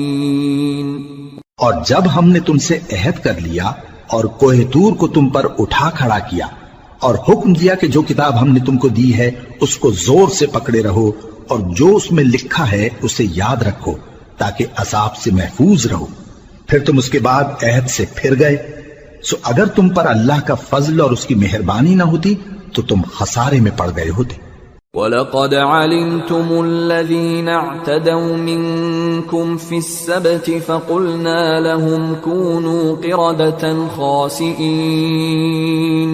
اور جب ہم نے تم سے عہد کر لیا اور کوہ طور کو تم پر اٹھا کھڑا کیا اور حکم دیا کہ جو کتاب ہم نے تم کو دی ہے اس کو زور سے پکڑے رہو اور جو اس میں لکھا ہے اسے یاد رکھو تاکہ عذاب سے محفوظ رہو، پھر تم اس کے بعد عہد سے پھر گئے، سو اگر تم پر اللہ کا فضل اور اس کی مہربانی نہ ہوتی تو تم خسارے میں پڑ گئے ہوتے۔ وَلَقَدْ عَلِمْتُمُ الَّذِينَ اعْتَدَوْا مِنْكُمْ فِي السَّبْتِ فَقُلْنَا لَهُمْ كُونُوا قِرَدَةً خَاسِئِينَ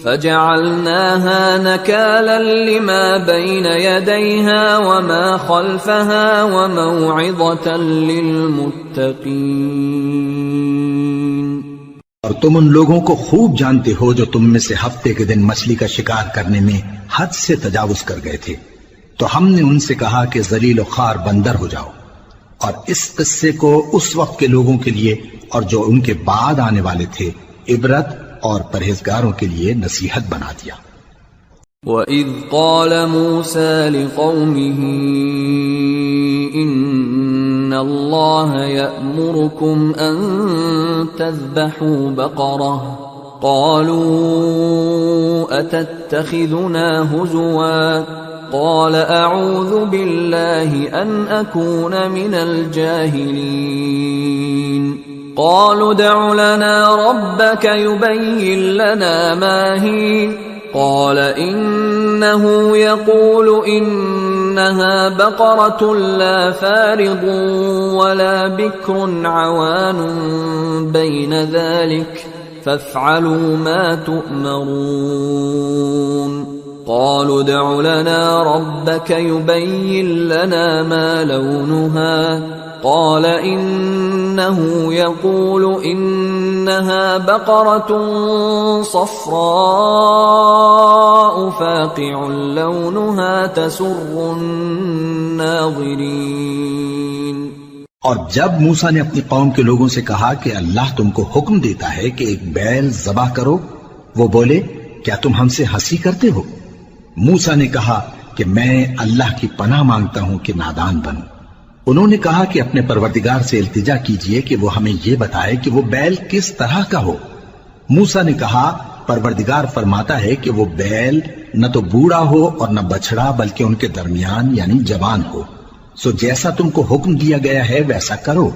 فَجَعَلْنَاهَا نَكَالًا لِمَا بَيْنَ يَدَيْهَا وَمَا خَلْفَهَا وَمَوْعِظَةً لِلْمُتَّقِينَ۔ اور تم ان لوگوں کو خوب جانتے ہو جو تم میں سے ہفتے کے دن مچھلی کا شکار کرنے میں حد سے تجاوز کر گئے تھے، تو ہم نے ان سے کہا کہ ذلیل و خوار بندر ہو جاؤ، اور اس قصے کو اس وقت کے لوگوں کے لیے اور جو ان کے بعد آنے والے تھے عبرت اور پرہیزگاروں کے لیے نصیحت بنا دیا۔ وَإِذْ قَالَ مُوسَى لِقَوْمِهِ إِنَّ اللَّهَ يَأْمُرُكُمْ أَن تَذْبَحُوا بَقَرَةً قَالُوا أَتَتَّخِذُنَا هُزُوًا قَالَ أَعُوذُ بِاللَّهِ أَنْ أَكُونَ مِنَ الْجَاهِلِينَ قَالُوا ادْعُ لَنَا رَبَّكَ يُبَيِّن لَّنَا مَا هِيَ قال إنه يقول إنها بقرة لا فارض ولا بكر عوان بين ذلك فافعلوا ما تؤمرون قالوا ادع لنا ربك يبين لنا ما لونها قال إنه يقول إنها بقرة صفراء فاقع لونها تسر الناظرين۔ اور جب موسیٰ نے اپنی قوم کے لوگوں سے کہا کہ اللہ تم کو حکم دیتا ہے کہ ایک بیل ذبح کرو، وہ بولے کیا تم ہم سے ہنسی کرتے ہو؟ موسیٰ نے کہا کہ میں اللہ کی پناہ مانگتا ہوں کہ نادان بنوں۔ انہوں نے کہا کہ اپنے پروردگار سے التجا کیجئے کہ وہ ہمیں یہ بتائے کہ وہ بیل کس طرح کا ہو۔ موسیٰ نے کہا پروردگار فرماتا ہے کہ وہ بیل نہ تو بوڑھا ہو اور نہ بچڑا بلکہ ان کے درمیان یعنی جوان ہو، سو جیسا تم کو حکم دیا گیا ہے ویسا کرو۔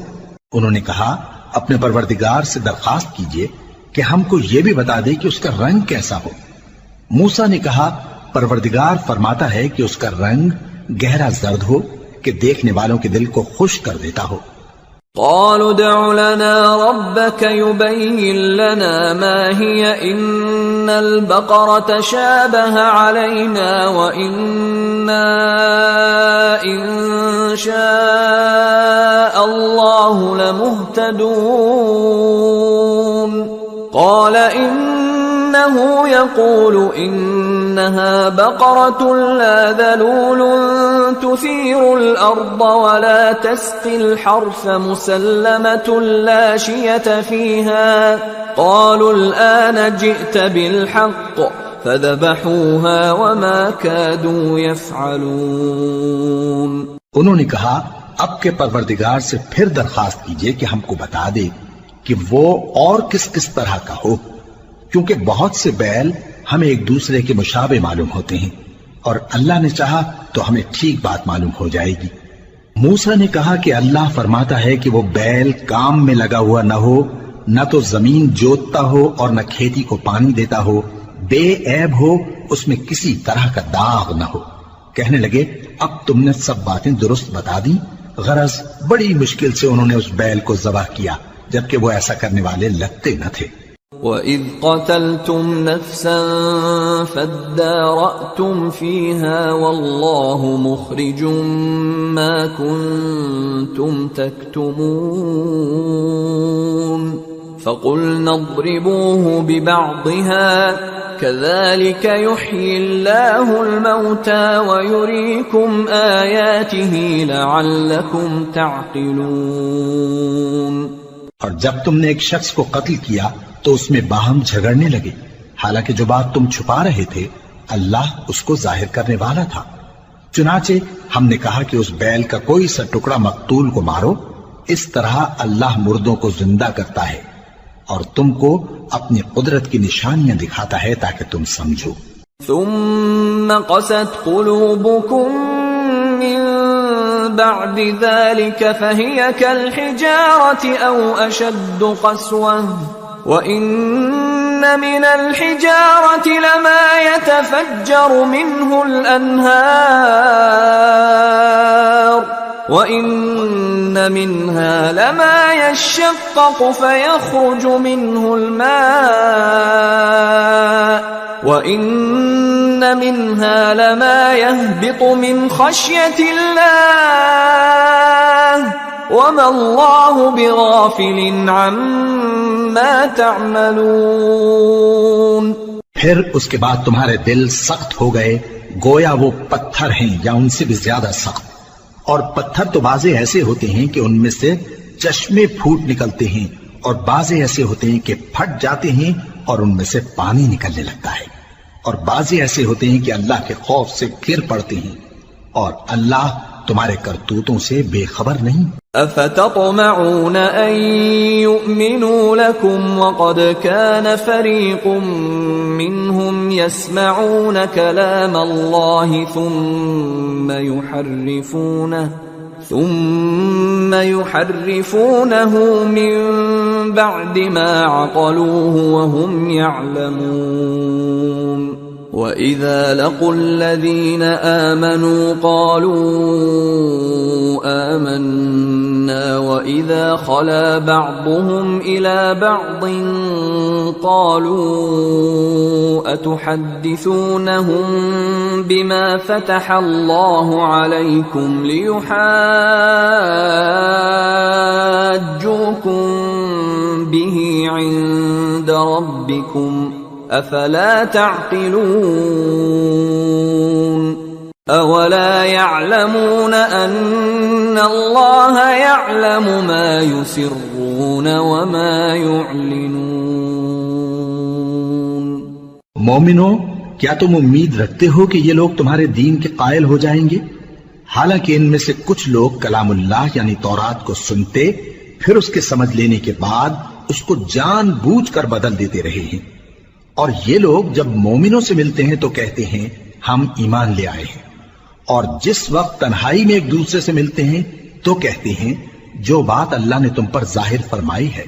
انہوں نے کہا اپنے پروردگار سے درخواست کیجئے کہ ہم کو یہ بھی بتا دے کہ اس کا رنگ کیسا ہو۔ موسیٰ نے کہا پروردگار فرماتا ہے کہ اس کا رنگ گہرا زرد ہو کہ دیکھنے والوں کے دل کو خوش کر دیتا ہو۔ قالوا ادع لنا ربك يبين لنا ما هي إن البقرة شابه علينا وإنا إن شاء الله لمهتدون قال إنه يقول إنها بقرة لا ذلول تثير الأرض ولا تسقي الحرث مسلمة لا شية فيها قالوا الآن جئت بالحق فذبحوها وما كادوا يفعلون۔ انہوں نے کہا اب کے پروردگار سے پھر درخواست کیجئے کہ ہم کو بتا دے کہ وہ اور کس کس طرح کا ہو، کیونکہ بہت سے بیل ہمیں ایک دوسرے کے مشابہ معلوم ہوتے ہیں، اور اللہ نے چاہا تو ہمیں ٹھیک بات معلوم ہو جائے گی۔ موسیٰ نے کہا کہ اللہ فرماتا ہے کہ وہ بیل کام میں لگا ہوا نہ ہو، نہ تو زمین جوتتا ہو اور نہ کھیتی کو پانی دیتا ہو، بے عیب ہو، اس میں کسی طرح کا داغ نہ ہو۔ کہنے لگے اب تم نے سب باتیں درست بتا دی، غرض بڑی مشکل سے انہوں نے اس بیل کو ذبح کیا جبکہ وہ ایسا کرنے والے لگتے نہ تھے۔ وَإِذْ قَتَلْتُمْ نَفْسًا فَادَّارَأْتُمْ فِيهَا وَاللَّهُ مُخْرِجٌ مَا كُنْتُمْ تَكْتُمُونَ فَقُلْنَا اضْرِبُوهُ بِبَعْضِهَا كَذَلِكَ يُحْيِي اللَّهُ الْمَوْتَى وَيُرِيكُمْ آيَاتِهِ لَعَلَّكُمْ تَعْقِلُونَ۔ اور جب تم نے ایک شخص کو قتل کیا تو اس میں باہم جھگڑنے لگے، حالانکہ جو بات تم چھپا رہے تھے اللہ اس کو ظاہر کرنے والا تھا۔ چنانچہ ہم نے کہا کہ اس بیل کا کوئی سا ٹکڑا مقتول کو مارو، اس طرح اللہ مردوں کو زندہ کرتا ہے اور تم کو اپنی قدرت کی نشانیاں دکھاتا ہے تاکہ تم سمجھو۔ ثم قست قلوبكم من بعد ذلك فهي كالحجارة أو أشد قسوة وإن من الحجارة لما يتفجر منه الأنهار وَإِنَّ مِنْهَا لَمَا يَشَّقَّقُ فَيَخْرُجُ مِنْهُ الْمَاءُ وَإِنَّ مِنْهَا لَمَا يَهْبِطُ مِنْ خَشْيَةِ اللَّهِ وَمَا اللَّهُ بِغَافِلٍ عَمَّا تَعْمَلُونَ۔ پھر اس کے بعد تمہارے دل سخت ہو گئے گویا وہ پتھر ہیں یا ان سے بھی زیادہ سخت، اور پتھر تو بعضے ایسے ہوتے ہیں کہ ان میں سے چشمے پھوٹ نکلتے ہیں، اور بعضے ایسے ہوتے ہیں کہ پھٹ جاتے ہیں اور ان میں سے پانی نکلنے لگتا ہے، اور بعضے ایسے ہوتے ہیں کہ اللہ کے خوف سے گر پڑتے ہیں، اور اللہ تمہارے کرتوتوں سے بے خبر نہیں۔ افتطمعون ان يؤمنوا لكم وقد كان فريق منهم يسمعون كلام الله ثم يحرفونه من بعد ما عقلوه وهم يعلمون وَإِذَا لَقُوا الَّذِينَ آمَنُوا قَالُوا آمَنَّا وَإِذَا خَلَا بَعْضُهُمْ إِلَى بَعْضٍ قَالُوا أَتُحَدِّثُونَهُم بِمَا فَتَحَ اللَّهُ عَلَيْكُمْ لِيُحَاجُّوكُم بِهِ عِندَ رَبِّكُمْ افلا تعقلون اولا يعلمون ان الله يعلم ما يسرون وما يعلنون۔ مومنو، کیا تم امید رکھتے ہو کہ یہ لوگ تمہارے دین کے قائل ہو جائیں گے؟ حالانکہ ان میں سے کچھ لوگ کلام اللہ یعنی تورات کو سنتے پھر اس کے سمجھ لینے کے بعد اس کو جان بوجھ کر بدل دیتے رہے ہیں، اور یہ لوگ جب مومنوں سے ملتے ہیں تو کہتے ہیں ہم ایمان لے آئے ہیں، اور جس وقت تنہائی میں ایک دوسرے سے ملتے ہیں تو کہتے ہیں جو بات اللہ نے تم پر ظاہر فرمائی ہے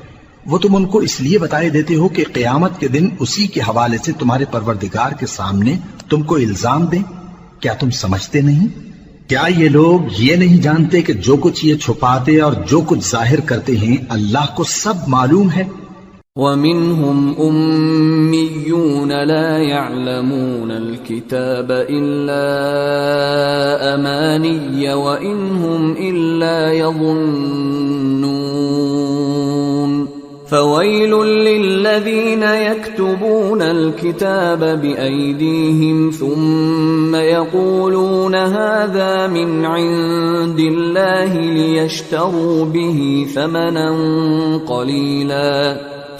وہ تم ان کو اس لیے بتائے دیتے ہو کہ قیامت کے دن اسی کے حوالے سے تمہارے پروردگار کے سامنے تم کو الزام دیں۔ کیا تم سمجھتے نہیں؟ کیا یہ لوگ یہ نہیں جانتے کہ جو کچھ یہ چھپاتے اور جو کچھ ظاہر کرتے ہیں اللہ کو سب معلوم ہے؟ وَمِنْهُمْ أُمِّيُّونَ لَا يَعْلَمُونَ الْكِتَابَ إِلَّا أَمَانِيَّ وَإِنْ هُمْ إِلَّا يَظُنُّونَ فَوَيْلٌ لِّلَّذِينَ يَكْتُبُونَ الْكِتَابَ بِأَيْدِيهِمْ ثُمَّ يَقُولُونَ هَذَا مِنْ عِندِ اللَّهِ لِيَشْتَرُوا بِهِ ثَمَنًا قَلِيلًا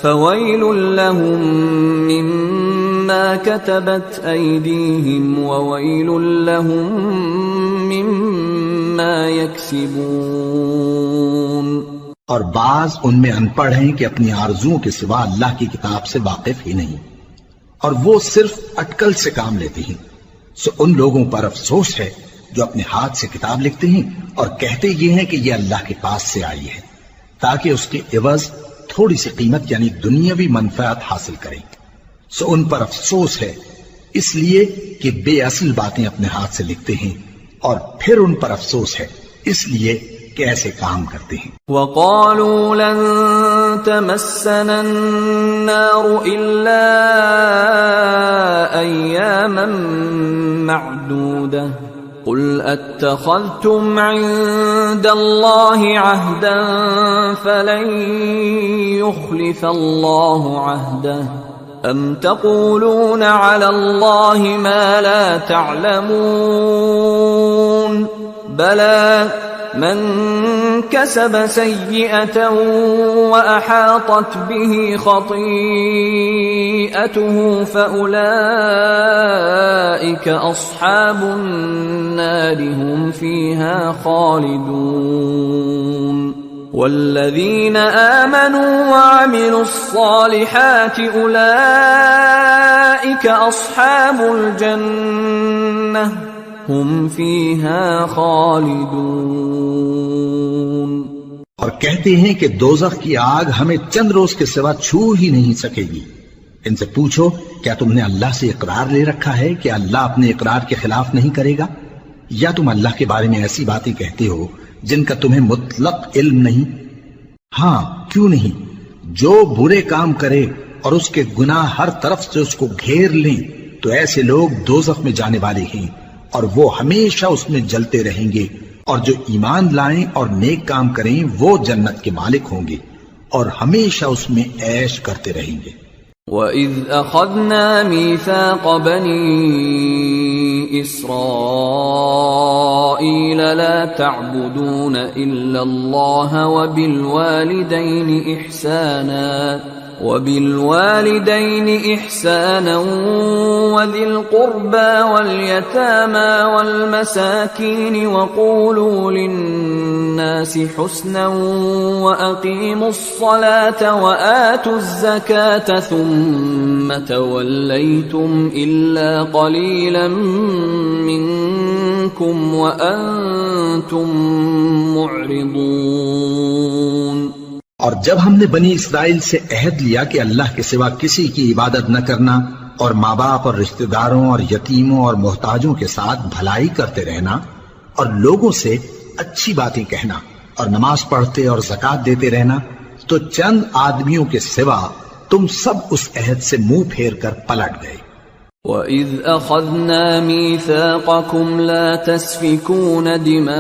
فَوَيْلٌ لَّهُم مِّمَّا كَتَبَتْ أَيْدِيهِمْ وَوَيْلٌ لَّهُم مِّمَّا يَكْسِبُونَ۔ اور بعض ان میں ان پڑھ ہیں کہ اپنی آرزوؤں کے سوا اللہ کی کتاب سے واقف ہی نہیں، اور وہ صرف اٹکل سے کام لیتے ہیں، سو ان لوگوں پر افسوس ہے جو اپنے ہاتھ سے کتاب لکھتے ہیں اور کہتے یہ ہیں کہ یہ اللہ کے پاس سے آئی ہے تاکہ اس کے عوض تھوڑی سی قیمت یعنی دنیاوی منفعت حاصل کریں، سو ان پر افسوس ہے اس لیے کہ بے اصل باتیں اپنے ہاتھ سے لکھتے ہیں، اور پھر ان پر افسوس ہے اس لیے کہ ایسے کام کرتے ہیں۔ وَقَالُوا لَن تَمَسَّنَا النَّارُ إِلَّا أَيَّامًا مَّعْدُودَةً قُلْ أَتَّخَذْتُمْ عِندَ اللَّهِ عَهْدًا فَلَن يُخْلِفَ اللَّهُ عَهْدَهُ أَمْ تَقُولُونَ عَلَى اللَّهِ مَا لَا تَعْلَمُونَ بَلَى من كسب سيئة وأحاطت به خطيئته فأولئك أصحاب النار هم فيها خالدون والذين آمنوا وعملوا الصالحات أولئك أصحاب الجنة هم فيها خالدون۔ اور کہتے ہیں کہ دوزخ کی آگ ہمیں چند روز کے سوا چھو ہی نہیں سکے گی۔ ان سے پوچھو کیا تم نے اللہ سے اقرار لے رکھا ہے کہ اللہ اپنے اقرار کے خلاف نہیں کرے گا، یا تم اللہ کے بارے میں ایسی باتیں کہتے ہو جن کا تمہیں مطلق علم نہیں؟ ہاں کیوں نہیں، جو برے کام کرے اور اس کے گناہ ہر طرف سے اس کو گھیر لیں تو ایسے لوگ دوزخ میں جانے والے ہیں اور وہ ہمیشہ اس میں جلتے رہیں گے، اور جو ایمان لائیں اور نیک کام کریں وہ جنت کے مالک ہوں گے اور ہمیشہ اس میں عیش کرتے رہیں گے۔ وَإِذْ أَخَذْنَا مِيثَاقَ بَنِي إِسْرَائِيلَ لَا تَعْبُدُونَ إِلَّا اللَّهَ وَبِالْوَالِدَيْنِ إِحْسَانًا وَذِي الْقُرْبَى وَالْيَتَامَى وَالْمَسَاكِينِ وَقُولُوا لِلنَّاسِ حُسْنًا وَأَقِيمُوا الصَّلَاةَ وَآتُوا الزَّكَاةَ ثُمَّ تَوَلَّيْتُمْ إِلَّا قَلِيلًا مِّنكُمْ وَأَنتُمْ مُعْرِضُونَ۔ اور جب ہم نے بنی اسرائیل سے عہد لیا کہ اللہ کے سوا کسی کی عبادت نہ کرنا اور ماں باپ اور رشتہ داروں اور یتیموں اور محتاجوں کے ساتھ بھلائی کرتے رہنا اور لوگوں سے اچھی باتیں کہنا اور نماز پڑھتے اور زکوٰۃ دیتے رہنا، تو چند آدمیوں کے سوا تم سب اس عہد سے منہ پھیر کر پلٹ گئے۔ وَإِذْ أَخَذْنَا مِيثَاقَكُمْ لَا تَسْفِكُونَ دِمَاءَكُمْ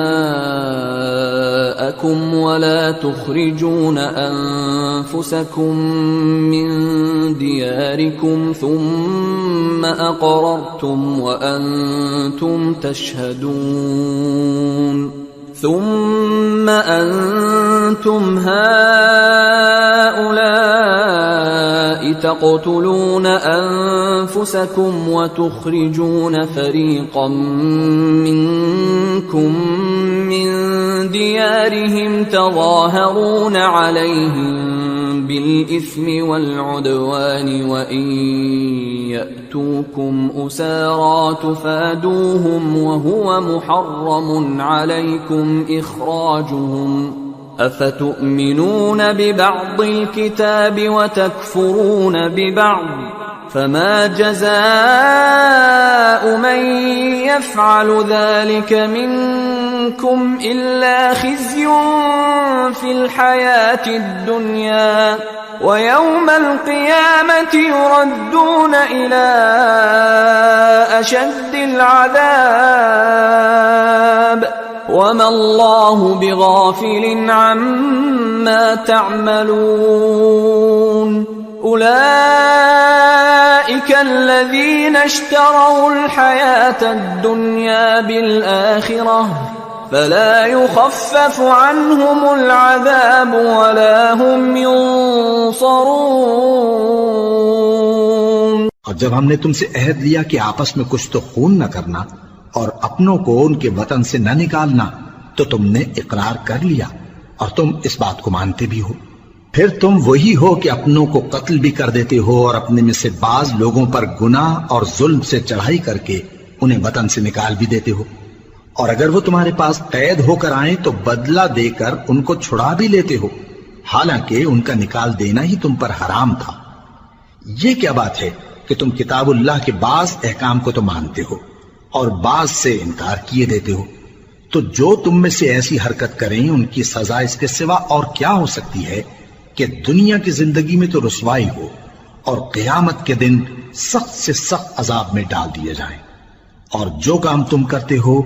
وَلَا تُخْرِجُونَ أَنفُسَكُمْ مِنْ دِيَارِكُمْ ثُمَّ أَقْرَرْتُمْ وَأَنْتُمْ تَشْهَدُونَ ثُمَّ أَنْتُمْ هَؤُلَاءِ تَقْتُلُونَ أَنفُسَكُمْ وَتُخْرِجُونَ فَرِيقًا مِّنكُمْ مِنْ دِيَارِهِمْ تَظَاهَرُونَ عَلَيْهِمْ بِالْإِثْمِ وَالْعُدْوَانِ وَإِنْ يَأْتُوكُمْ أُسَارَى تُفَادُوهُمْ وَهُوَ مُحَرَّمٌ عَلَيْكُمْ إِخْرَاجُهُمْ أَفَتُؤْمِنُونَ بِبَعْضِ الْكِتَابِ وَتَكْفُرُونَ بِبَعْضٍ فَمَا جَزَاءُ مَنْ يَفْعَلُ ذَلِكَ مِنْكُمْ إِلَّا خِزْيٌ فِي الْحَيَاةِ الدُّنْيَا وَيَوْمَ الْقِيَامَةِ يُرَدُّونَ إِلَى أَشَدِّ الْعَذَابِ وَمَا اللَّهُ بِغَافِلٍ عَمَّا تَعْمَلُونَ أُولَئِكَ الَّذِينَ اشْتَرَوُا الْحَيَاةَ الدُّنْيَا بِالْآخِرَةِ فَلَا يُخَفَّفُ عَنْهُمُ الْعَذَابُ وَلَا هُمْ يُنصَرُونَ۔ اور جب ہم نے تم سے عہد لیا کہ آپس میں کچھ تو خون نہ کرنا اور اپنوں کو ان کے وطن سے نہ نکالنا، تو تم نے اقرار کر لیا اور تم اس بات کو مانتے بھی ہو، پھر تم وہی ہو کہ اپنوں کو قتل بھی کر دیتے ہو اور اپنے میں سے بعض لوگوں پر گناہ اور ظلم سے چڑھائی کر کے انہیں وطن سے نکال بھی دیتے ہو، اور اگر وہ تمہارے پاس قید ہو کر آئیں تو بدلہ دے کر ان کو چھڑا بھی لیتے ہو، حالانکہ ان کا نکال دینا ہی تم پر حرام تھا۔ یہ کیا بات ہے کہ تم کتاب اللہ کے بعض احکام کو تو مانتے ہو اور بعض سے انکار کیے دیتے ہو، تو جو تم میں سے ایسی حرکت کریں ان کی سزا اس کے سوا اور کیا ہو سکتی ہے کہ دنیا کی زندگی میں تو رسوائی ہو اور قیامت کے دن سخت سے سخت عذاب میں ڈال دیے جائیں، اور جو کام تم کرتے ہو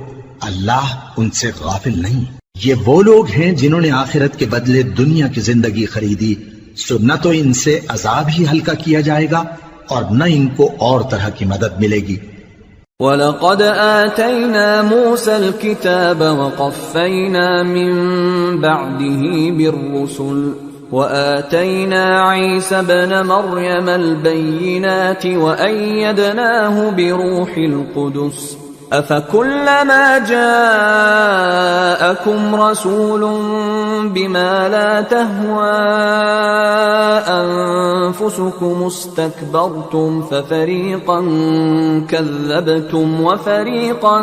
اللہ ان سے غافل نہیں۔ یہ وہ لوگ ہیں جنہوں نے آخرت کے بدلے دنیا کی زندگی خریدی، سو نہ تو ان سے عذاب ہی ہلکا کیا جائے گا اور نہ ان کو اور طرح کی مدد ملے گی۔ وَلَقَدْ آتَيْنَا مُوسَى الْكِتَابَ وَقَفَّيْنَا مِن بَعْدِهِ بِالرُّسُلِ وَآتَيْنَا عِيسَى ابْنَ مَرْيَمَ الْبَيِّنَاتِ وَأَيَّدْنَاهُ بِرُوحِ الْقُدُسِ أَفَكُلَّمَا جَاءَكُمْ رَسُولٌ بِمَا لَا تَهْوَى أَنفُسُكُمُ اسْتَكْبَرْتُمْ فَفَرِيقًا كَذَّبْتُمْ وَفَرِيقًا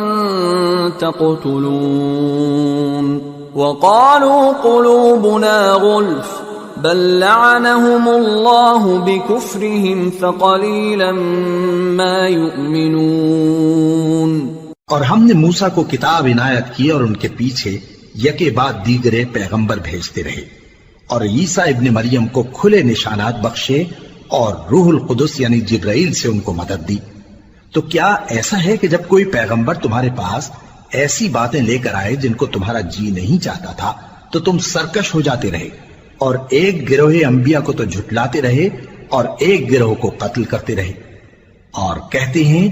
تَقْتُلُونَ وَقَالُوا قُلُوبُنَا غُلْفٌ بل لعنهم الله بكفرهم فقليلا ما يؤمنون۔ اور ہم نے موسیٰ کو کتاب عنایت کی اور ان کے پیچھے یکے بعد دیگرے پیغمبر بھیجتے رہے، اور عیسیٰ ابن مریم کو کھلے نشانات بخشے اور روح القدس یعنی جبرائیل سے ان کو مدد دی۔ تو کیا ایسا ہے کہ جب کوئی پیغمبر تمہارے پاس ایسی باتیں لے کر آئے جن کو تمہارا جی نہیں چاہتا تھا تو تم سرکش ہو جاتے رہے، اور ایک گروہ انبیاء کو تو جھٹلاتے رہے اور ایک گروہ کو قتل کرتے رہے، اور کہتے ہیں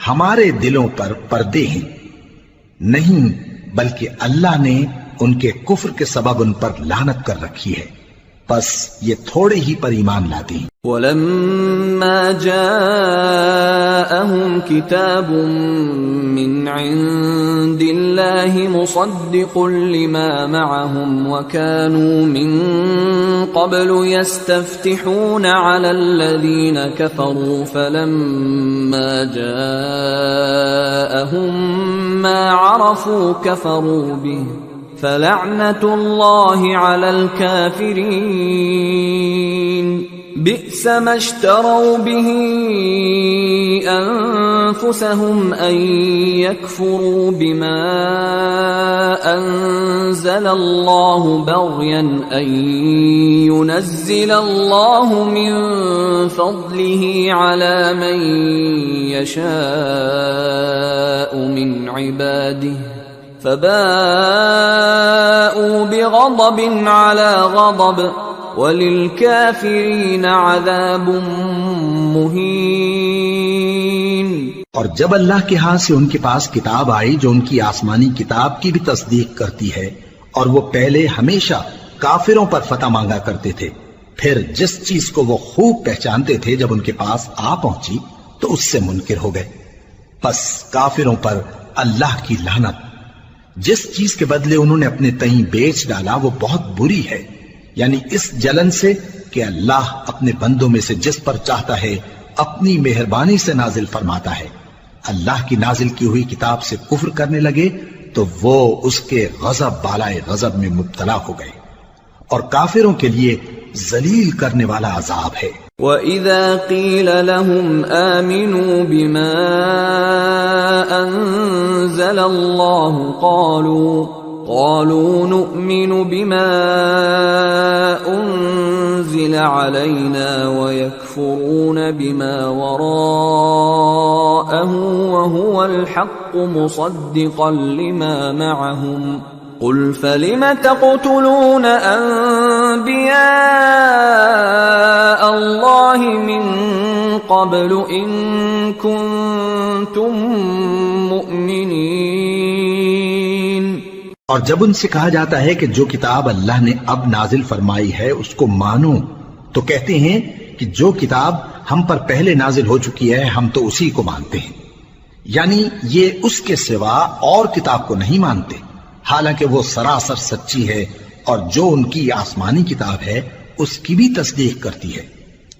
ہمارے دلوں پر پردے ہیں؟ نہیں، بلکہ اللہ نے ان کے کفر کے سبب ان پر لعنت کر رکھی ہے، پس یہ تھوڑے ہی پر ایمان لاتے ہیں۔ وَلَمَّا جَاءَهُمْ كِتَابٌ مِّنْ عِندِ اللَّهِ مُصَدِّقٌ لِمَا مَعَهُمْ وَكَانُوا مِن قَبْلُ يَسْتَفْتِحُونَ عَلَى الَّذِينَ كَفَرُوا فَلَمَّا جَاءَهُم مَّا عَرَفُوا كَفَرُوا بِهِ فَلَعْنَةُ اللَّهِ عَلَى الْكَافِرِينَ بئس ما اشتروا به أنفسهم أن يكفروا بما أنزل الله بغيا أن ينزل الله من فضله على من يشاء من عباده فباءوا بغضب على غضب وَلِلْكَافِرِينَ عَذَابٌ مُّهِينٌ۔ اور جب اللہ کے ہاں سے ان کے پاس کتاب آئی جو ان کی آسمانی کتاب کی بھی تصدیق کرتی ہے، اور وہ پہلے ہمیشہ کافروں پر فتح مانگا کرتے تھے، پھر جس چیز کو وہ خوب پہچانتے تھے جب ان کے پاس آ پہنچی تو اس سے منکر ہو گئے، پس کافروں پر اللہ کی لعنت۔ جس چیز کے بدلے انہوں نے اپنے تئیں بیچ ڈالا وہ بہت بری ہے، یعنی اس جلن سے کہ اللہ اپنے بندوں میں سے جس پر چاہتا ہے اپنی مہربانی سے نازل فرماتا ہے۔ اللہ کی نازل کی ہوئی کتاب سے کفر کرنے لگے تو وہ اس کے غضب بالائے غضب میں مبتلا ہو گئے، اور کافروں کے لیے ذلیل کرنے والا عذاب ہے۔ وَإِذَا قِيلَ لَهُمْ آمِنُوا بِمَا أَنزَلَ اللَّهُ قالوا نؤمن بما أنزل علينا ويكفرون بما وراءه وهو الحق مصدقا لما معهم قل فلم تقتلون أنبياء الله من قبل إن كنتم مؤمنين۔ اور جب ان سے کہا جاتا ہے کہ جو کتاب اللہ نے اب نازل فرمائی ہے اس کو مانو، تو کہتے ہیں کہ جو کتاب ہم پر پہلے نازل ہو چکی ہے ہم تو اسی کو مانتے ہیں، یعنی یہ اس کے سوا اور کتاب کو نہیں مانتے، حالانکہ وہ سراسر سچی ہے، اور جو ان کی آسمانی کتاب ہے اس کی بھی تصدیق کرتی ہے۔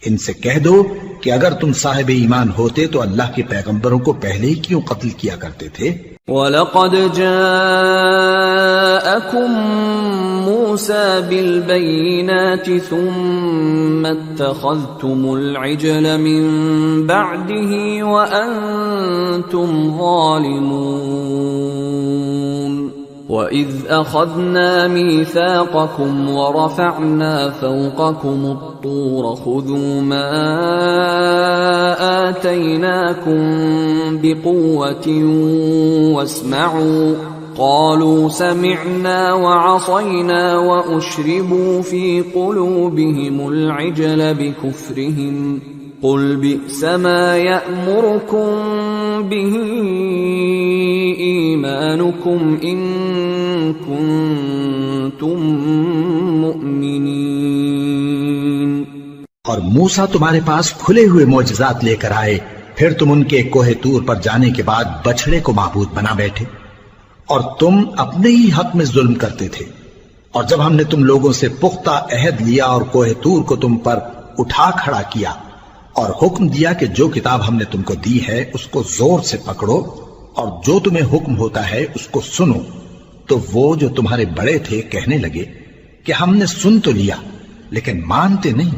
ان سے کہہ دو کہ اگر تم صاحب ایمان ہوتے تو اللہ کے پیغمبروں کو پہلے ہی کیوں قتل کیا کرتے تھے؟ وَلَقَدْ جَاءَكُم مُوسَى بِالْبَيِّنَاتِ ثُمَّ اتَّخَذْتُمُ الْعِجْلَ مِن بَعْدِهِ وَأَنتُمْ ظَالِمُونَ وَإِذْ أَخَذْنَا مِيثَاقَكُمْ وَرَفَعْنَا فَوْقَكُمُ الطُّورَ خُذُوا مَا آتَيْنَاكُمْ بِقُوَّةٍ وَاسْمَعُوا قَالُوا سَمِعْنَا وَعَصَيْنَا وَأُشْرِبُوا فِي قُلُوبِهِمُ الْعِجْلَ بِكُفْرِهِمْ قل بئس ما يأمركم به إيمانكم إن كنتم مؤمنين۔ اور موسیٰ تمہارے پاس کھلے ہوئے معجزات لے کر آئے، پھر تم ان کے کوہ طور پر جانے کے بعد بچڑے کو معبود بنا بیٹھے، اور تم اپنے ہی حق میں ظلم کرتے تھے۔ اور جب ہم نے تم لوگوں سے پختہ عہد لیا اور کوہ طور کو تم پر اٹھا کھڑا کیا اور حکم دیا کہ جو کتاب ہم نے تم کو دی ہے اس کو زور سے پکڑو اور جو تمہیں حکم ہوتا ہے اس کو سنو، تو وہ جو تمہارے بڑے تھے کہنے لگے کہ ہم نے سن تو لیا لیکن مانتے نہیں،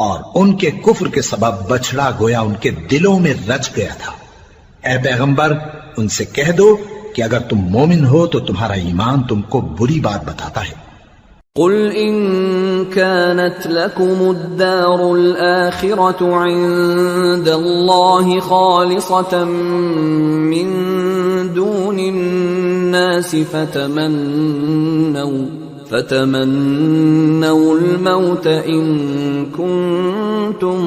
اور ان کے کفر کے سبب بچڑا گویا ان کے دلوں میں رچ گیا تھا۔ اے پیغمبر ان سے کہہ دو کہ اگر تم مومن ہو تو تمہارا ایمان تم کو بری بات بتاتا ہے۔ قل إن كانت لكم الدار الآخرة عند الله خالصة من دون الناس فتمنوا الموت إن كنتم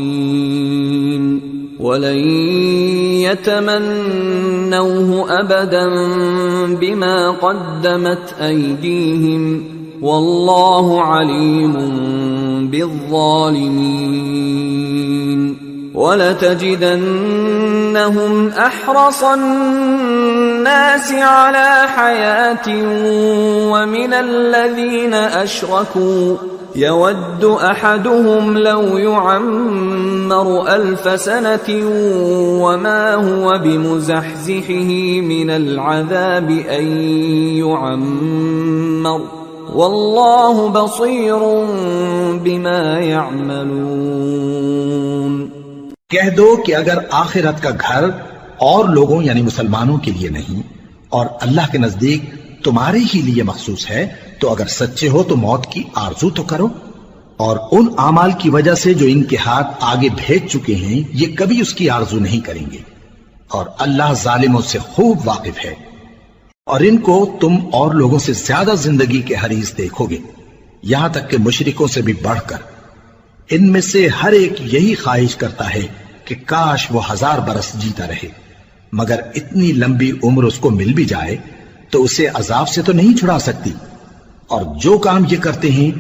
صادقين ولن يتمنوه أبدا بما قدمت أيديهم والله عليم بالظالمين ولتجدنهم أحرص الناس على حياة ومن الذين أشركوا يود أحدهم لو يعمر 1000 سنة وما هو بمزحزحه من العذاب أن يعمر والله بصير بما يعملون۔ کہہ دو کہ اگر آخرت کا گھر اور لوگوں یعنی مسلمانوں کے لیے نہیں اور اللہ کے نزدیک تمہارے ہی لیے مخصوص ہے تو اگر سچے ہو تو موت کی آرزو تو کرو، اور ان اعمال کی وجہ سے جو ان کے ہاتھ آگے بھیج چکے ہیں یہ کبھی اس کی آرزو نہیں کریں گے، اور اللہ ظالموں سے خوب واقف ہے۔ اور ان کو تم اور لوگوں سے زیادہ زندگی کے حریص دیکھو گے، یہاں تک کہ مشرکوں سے بھی بڑھ کر۔ ان میں سے ہر ایک یہی خواہش کرتا ہے کہ کاش وہ 1000 برس جیتا رہے، مگر اتنی لمبی عمر اس کو مل بھی جائے تو اسے عذاب سے تو نہیں چھڑا سکتی، اور جو کام یہ کرتے ہیں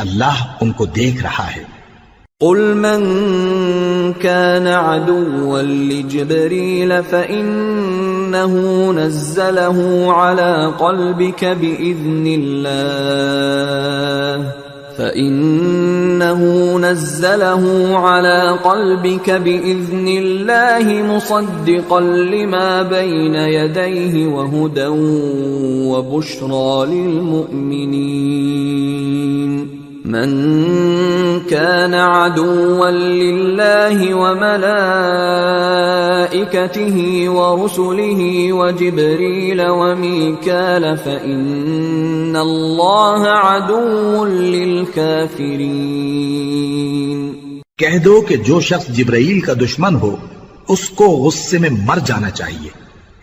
اللہ ان کو دیکھ رہا ہے۔ قل من كان عدوا لجبريل فإنه نزله على قلبك بإذن الله مصدقا لما بين يديه وهدى وبشرى للمؤمنين من كان عدوا لله وملائكته ورسله وجبريل وميكال فإن الله عدو للكافرين۔ کہہ دو کہ جو شخص جبرائیل کا دشمن ہو اس کو غصے میں مر جانا چاہیے،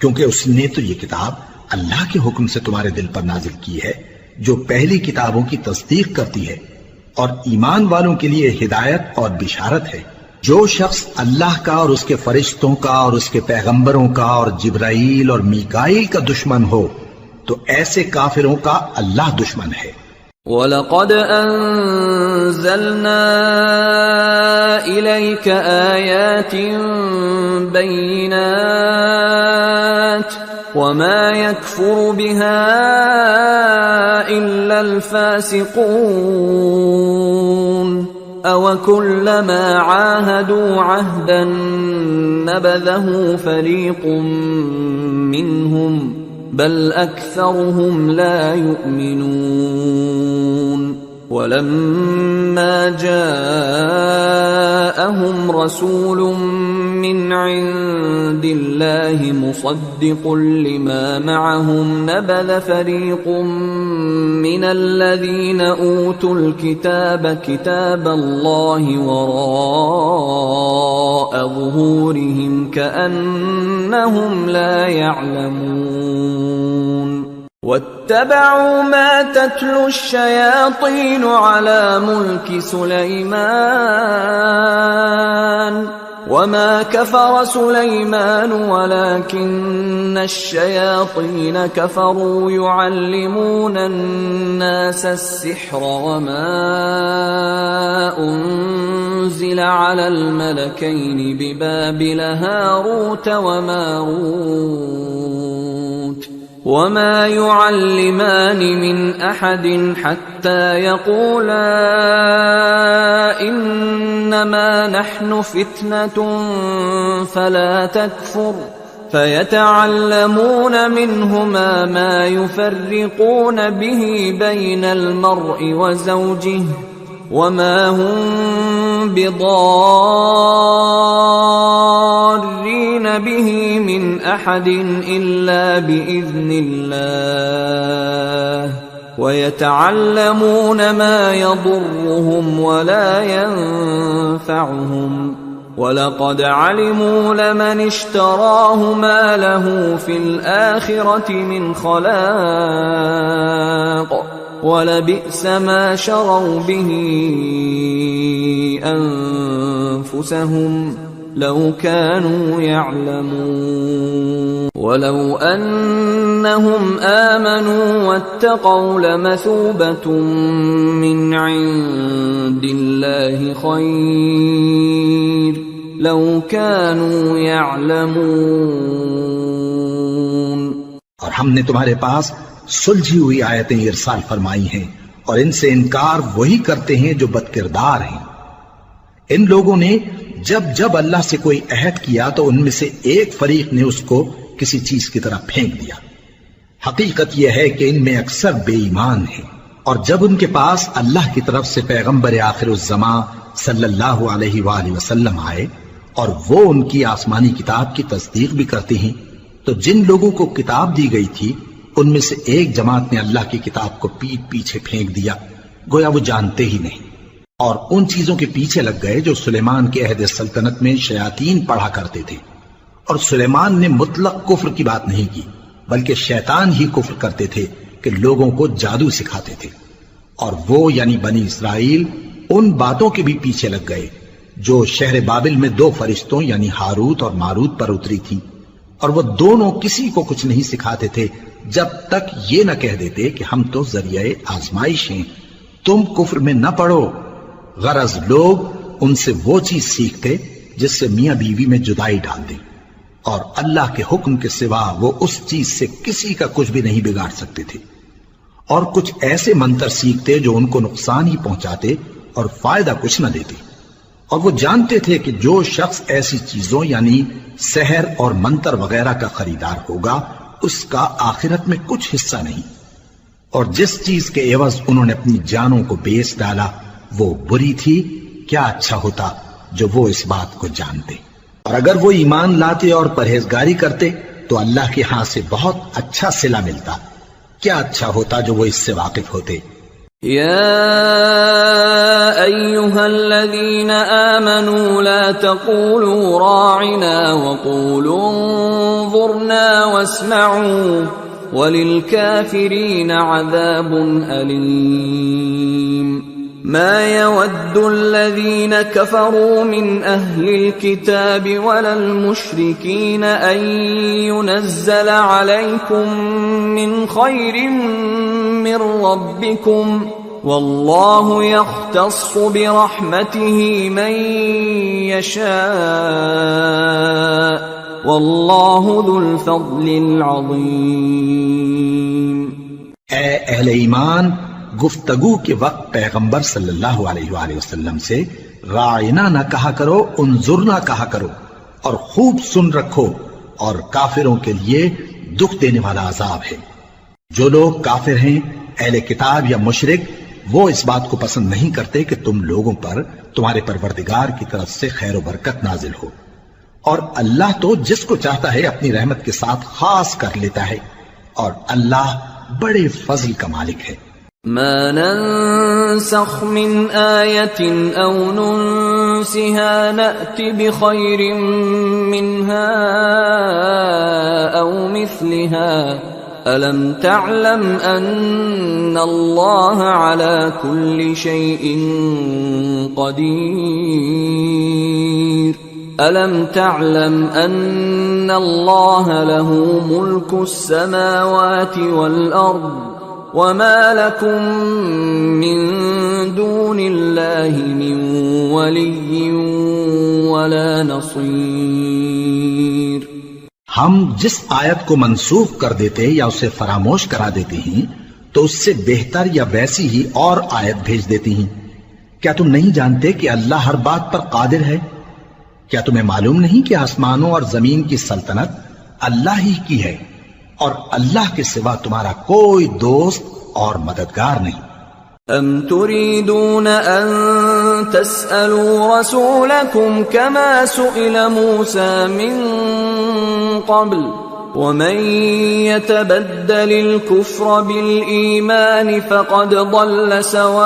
کیونکہ اس نے تو یہ کتاب اللہ کے حکم سے تمہارے دل پر نازل کی ہے جو پہلی کتابوں کی تصدیق کرتی ہے، اور ایمان والوں کے لیے ہدایت اور بشارت ہے۔ جو شخص اللہ کا اور اس کے فرشتوں کا اور اس کے پیغمبروں کا اور جبرائیل اور میکائیل کا دشمن ہو تو ایسے کافروں کا اللہ دشمن ہے۔ وَلَقَدْ أَنزَلْنَا إِلَيْكَ آيَاتٍ بَيِّنَاتٍ وَمَا يَكْفُرُ بِهَا إِلَّا الْفَاسِقُونَ أَوَكُلَّمَا عَاهَدُوا عَهْدًا نَبَذَهُ فَرِيقٌ مِّنْهُمْ بل أكثرهم لا يؤمنون ولما جاءهم رسول من عند الله مصدق لما معهم نبذ فريق من الذين أوتوا الكتاب كتاب الله وراء ظهورهم كأنهم لا يعلمون واتبعوا ما تتلو الشياطين على ملك سليمان وما كفر سليمان ولكن الشياطين كفروا يعلمون الناس السحر وما أنزل على الملكين ببابل هاروت وماروت وما يعلمان من أحد حتى يقولا إنما نحن فتنة فلا تكفر فيتعلمون منهما ما يفرقون به بين المرء وزوجه وما هم بضارين به من أحد إلا بإذن الله ويتعلمون ما يضرهم ولا ينفعهم وَلَقَدْ عَلِمُوا لَمَنِ اشْتَرَاهُ مَا لَهُ فِي الْآخِرَةِ مِنْ خَلَاقٍ وَلَبِئْسَ مَا شَرَوْا بِهِ أَنفُسَهُمْ لَوْ كَانُوا يَعْلَمُونَ وَلَوْ أَنَّهُمْ آمَنُوا وَاتَّقَوْا لَمَثُوبَةٌ مِّنْ عِندِ اللَّهِ خَيْرٌ لَوْ كَانُوا يَعْلَمُونَ اور ہم نے تمہارے پاس سلجھی ہوئی آیتیں ارسال فرمائی ہیں اور ان سے انکار وہی کرتے ہیں جو بدکردار ہیں۔ ان لوگوں نے جب اللہ سے کوئی عہد کیا تو ان میں سے ایک فریق نے اس کو کسی چیز کی طرح پھینک دیا۔ حقیقت یہ ہے کہ ان میں اکثر بے ایمان ہیں، اور جب ان کے پاس اللہ کی طرف سے پیغمبر آخر الزمان صلی اللہ علیہ وآلہ وسلم آئے اور وہ ان کی آسمانی کتاب کی تصدیق بھی کرتے ہیں، تو جن لوگوں کو کتاب دی گئی تھی ان میں سے ایک جماعت نے اللہ کی کتاب کو پیٹ پیچھے پھینک دیا، گویا وہ جانتے ہی نہیں، اور ان چیزوں کے پیچھے لگ گئے جو سلیمان کے عہد سلطنت میں شیاطین پڑھا کرتے تھے۔ اور سلیمان نے مطلق کفر کی بات نہیں کی، بلکہ شیطان ہی کفر کرتے تھے کہ لوگوں کو جادو سکھاتے تھے۔ اور وہ یعنی بنی اسرائیل ان باتوں کے بھی پیچھے لگ گئے جو شہر بابل میں دو فرشتوں یعنی ہاروت اور ماروت پر اتری تھی، اور وہ دونوں کسی کو کچھ نہیں سکھاتے تھے جب تک یہ نہ کہہ دیتے کہ ہم تو ذریعہ آزمائش ہیں، تم کفر میں نہ پڑو۔ غرض لوگ ان سے وہ چیز سیکھتے جس سے میاں بیوی میں جدائی ڈال دیں، اور اللہ کے حکم کے سوا وہ اس چیز سے کسی کا کچھ بھی نہیں بگاڑ سکتے تھے، اور کچھ ایسے منتر سیکھتے جو ان کو نقصان ہی پہنچاتے اور فائدہ کچھ نہ دیتے۔ اور وہ جانتے تھے کہ جو شخص ایسی چیزوں یعنی سحر اور منتر وغیرہ کا خریدار ہوگا اس کا آخرت میں کچھ حصہ نہیں، اور جس چیز کے عوض انہوں نے اپنی جانوں کو بیچ ڈالا وہ بری تھی، کیا اچھا ہوتا جو وہ اس بات کو جانتے۔ اور اگر وہ ایمان لاتے اور پرہیزگاری کرتے تو اللہ کے ہاں سے بہت اچھا صلہ ملتا، کیا اچھا ہوتا جو وہ اس سے واقف ہوتے۔ يا أيها الذين آمنوا لا تقولوا راعنا وقولوا انظرنا واسمعوا وللكافرين عذاب أليم ما يود الذين كفروا من أهل الكتاب ولا المشركين أن ينزل عليكم من خير من ربكم والله يختص برحمته من يشاء والله ذو الفضل العظيم۔ اے اہل ایمان، گفتگو کے وقت پیغمبر صلی اللہ علیہ وآلہ وسلم سے راعنا نہ کہا کرو، انظرنا کہا کرو، اور خوب سن رکھو، اور کافروں کے لیے دکھ دینے والا عذاب ہے۔ جو لوگ کافر ہیں، اہل کتاب یا مشرک، وہ اس بات کو پسند نہیں کرتے کہ تم لوگوں پر تمہارے پروردگار کی طرف سے خیر و برکت نازل ہو، اور اللہ تو جس کو چاہتا ہے اپنی رحمت کے ساتھ خاص کر لیتا ہے، اور اللہ بڑے فضل کا مالک ہے۔ ما ننسخ من آية أو ننسها نأت بخير منها أو مثلها ألم تعلم أن الله على كل شيء قدير ألم تعلم أن الله له ملك السماوات والأرض وما لكم من دون الله من ولي ولا نصير. ہم جس آیت کو منسوخ کر دیتے یا اسے فراموش کرا دیتے ہیں تو اس سے بہتر یا ویسی ہی اور آیت بھیج دیتی ہیں. کیا تم نہیں جانتے کہ اللہ ہر بات پر قادر ہے؟ کیا تمہیں معلوم نہیں کہ آسمانوں اور زمین کی سلطنت اللہ ہی کی ہے اور اللہ کے سوا تمہارا کوئی دوست اور مددگار نہیں؟ ام تريدون ان تسألوا رسولكم كما سئل موسى من قبل ومن يتبدل الكفر بالإيمان فقد ضل سواء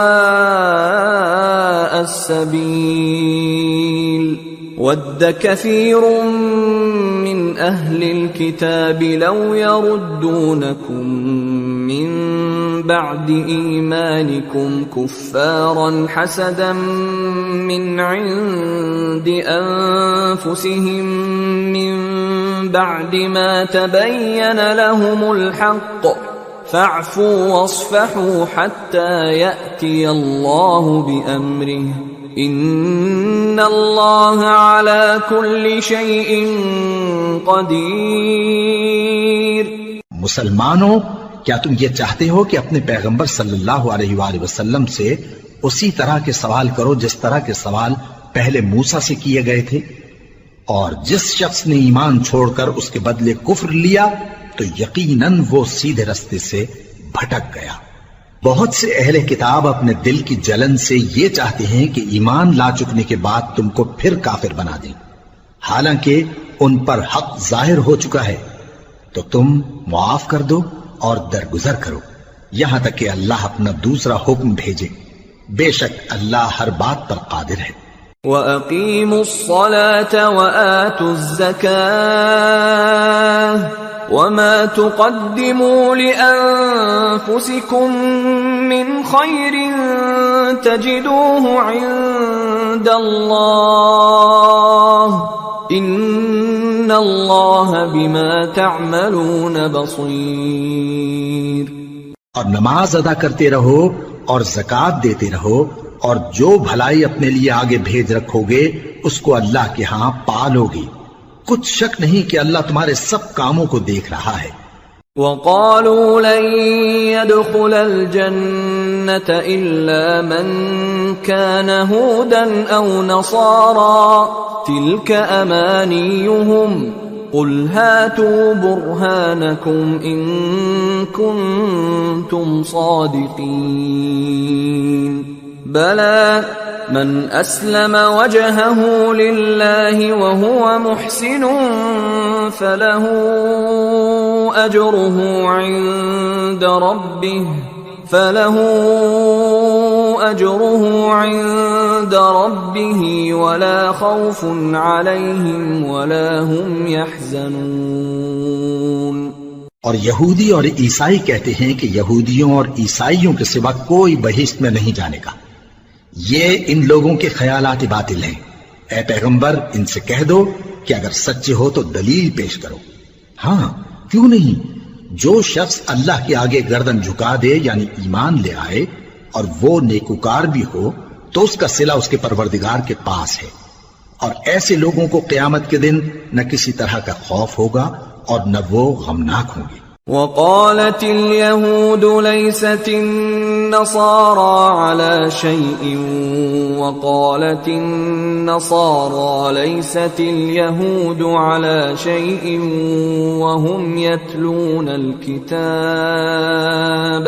السبيل. ود كثير من أهل الكتاب لو يردونكم من بعد إيمانكم كفارا حسدا من عند أنفسهم من بعد ما تبين لهم الحق فاعفوا واصفحوا حتى يأتي الله بأمره ان اللہ علی کل شیء قدیر. مسلمانوں، کیا تم یہ چاہتے ہو کہ اپنے پیغمبر صلی اللہ علیہ وآلہ وسلم سے اسی طرح کے سوال کرو جس طرح کے سوال پہلے موسیٰ سے کیے گئے تھے؟ اور جس شخص نے ایمان چھوڑ کر اس کے بدلے کفر لیا تو یقیناً وہ سیدھے رستے سے بھٹک گیا. بہت سے اہل کتاب اپنے دل کی جلن سے یہ چاہتے ہیں کہ ایمان لا چکنے کے بعد تم کو پھر کافر بنا دیں، حالانکہ ان پر حق ظاہر ہو چکا ہے. تو تم معاف کر دو اور درگزر کرو یہاں تک کہ اللہ اپنا دوسرا حکم بھیجے. بے شک اللہ ہر بات پر قادر ہے. وَأَقِيمُوا الصَّلَاةَ وَآتُوا الزَّكَاةَ وَمَا تُقَدِّمُوا لِأَنفُسِكُم مِّنْ خَيْرٍ تَجِدُوهُ عِندَ اللَّهِ إِنَّ اللَّهَ بِمَا تَعْمَلُونَ بَصِيرٌ. اور نماز ادا کرتے رہو اور زکوٰۃ دیتے رہو اور جو بھلائی اپنے لیے آگے بھیج رکھو گے اس کو اللہ کے ہاں پالو گے. کچھ شک نہیں کہ اللہ تمہارے سب کاموں کو دیکھ رہا ہے. وَقَالُوا لَن يَدْخُلَ الْجَنَّةَ إِلَّا مَن كَانَ هُودًا أَوْ نَصَارَىٰ تِلْكَ أَمَانِيُّهُمْ قُلْ هَاتُوا بُرْهَانَكُمْ إِن كُنتُمْ صَادِقِينَ. بَلَىٰ من أسلم وجهه لله وهو محسن فله أجره عند ربه ولا خوف عليهم ولا هم يحزنون. اور یہودی اور عیسائی کہتے ہیں کہ یہودیوں اور عیسائیوں کے سوا کوئی بہشت میں نہیں جانے کا. یہ ان لوگوں کے خیالات باطل ہیں. اے پیغمبر ان سے کہہ دو کہ اگر سچے ہو تو دلیل پیش کرو. ہاں کیوں نہیں، جو شخص اللہ کے آگے گردن جھکا دے یعنی ایمان لے آئے اور وہ نیکوکار بھی ہو تو اس کا صلہ اس کے پروردگار کے پاس ہے. اور ایسے لوگوں کو قیامت کے دن نہ کسی طرح کا خوف ہوگا اور نہ وہ غمناک ہوں گے. وقالت اليهود ليست النصارى على شيء وقالت النصارى ليست اليهود على شيء وهم يتلون الكتاب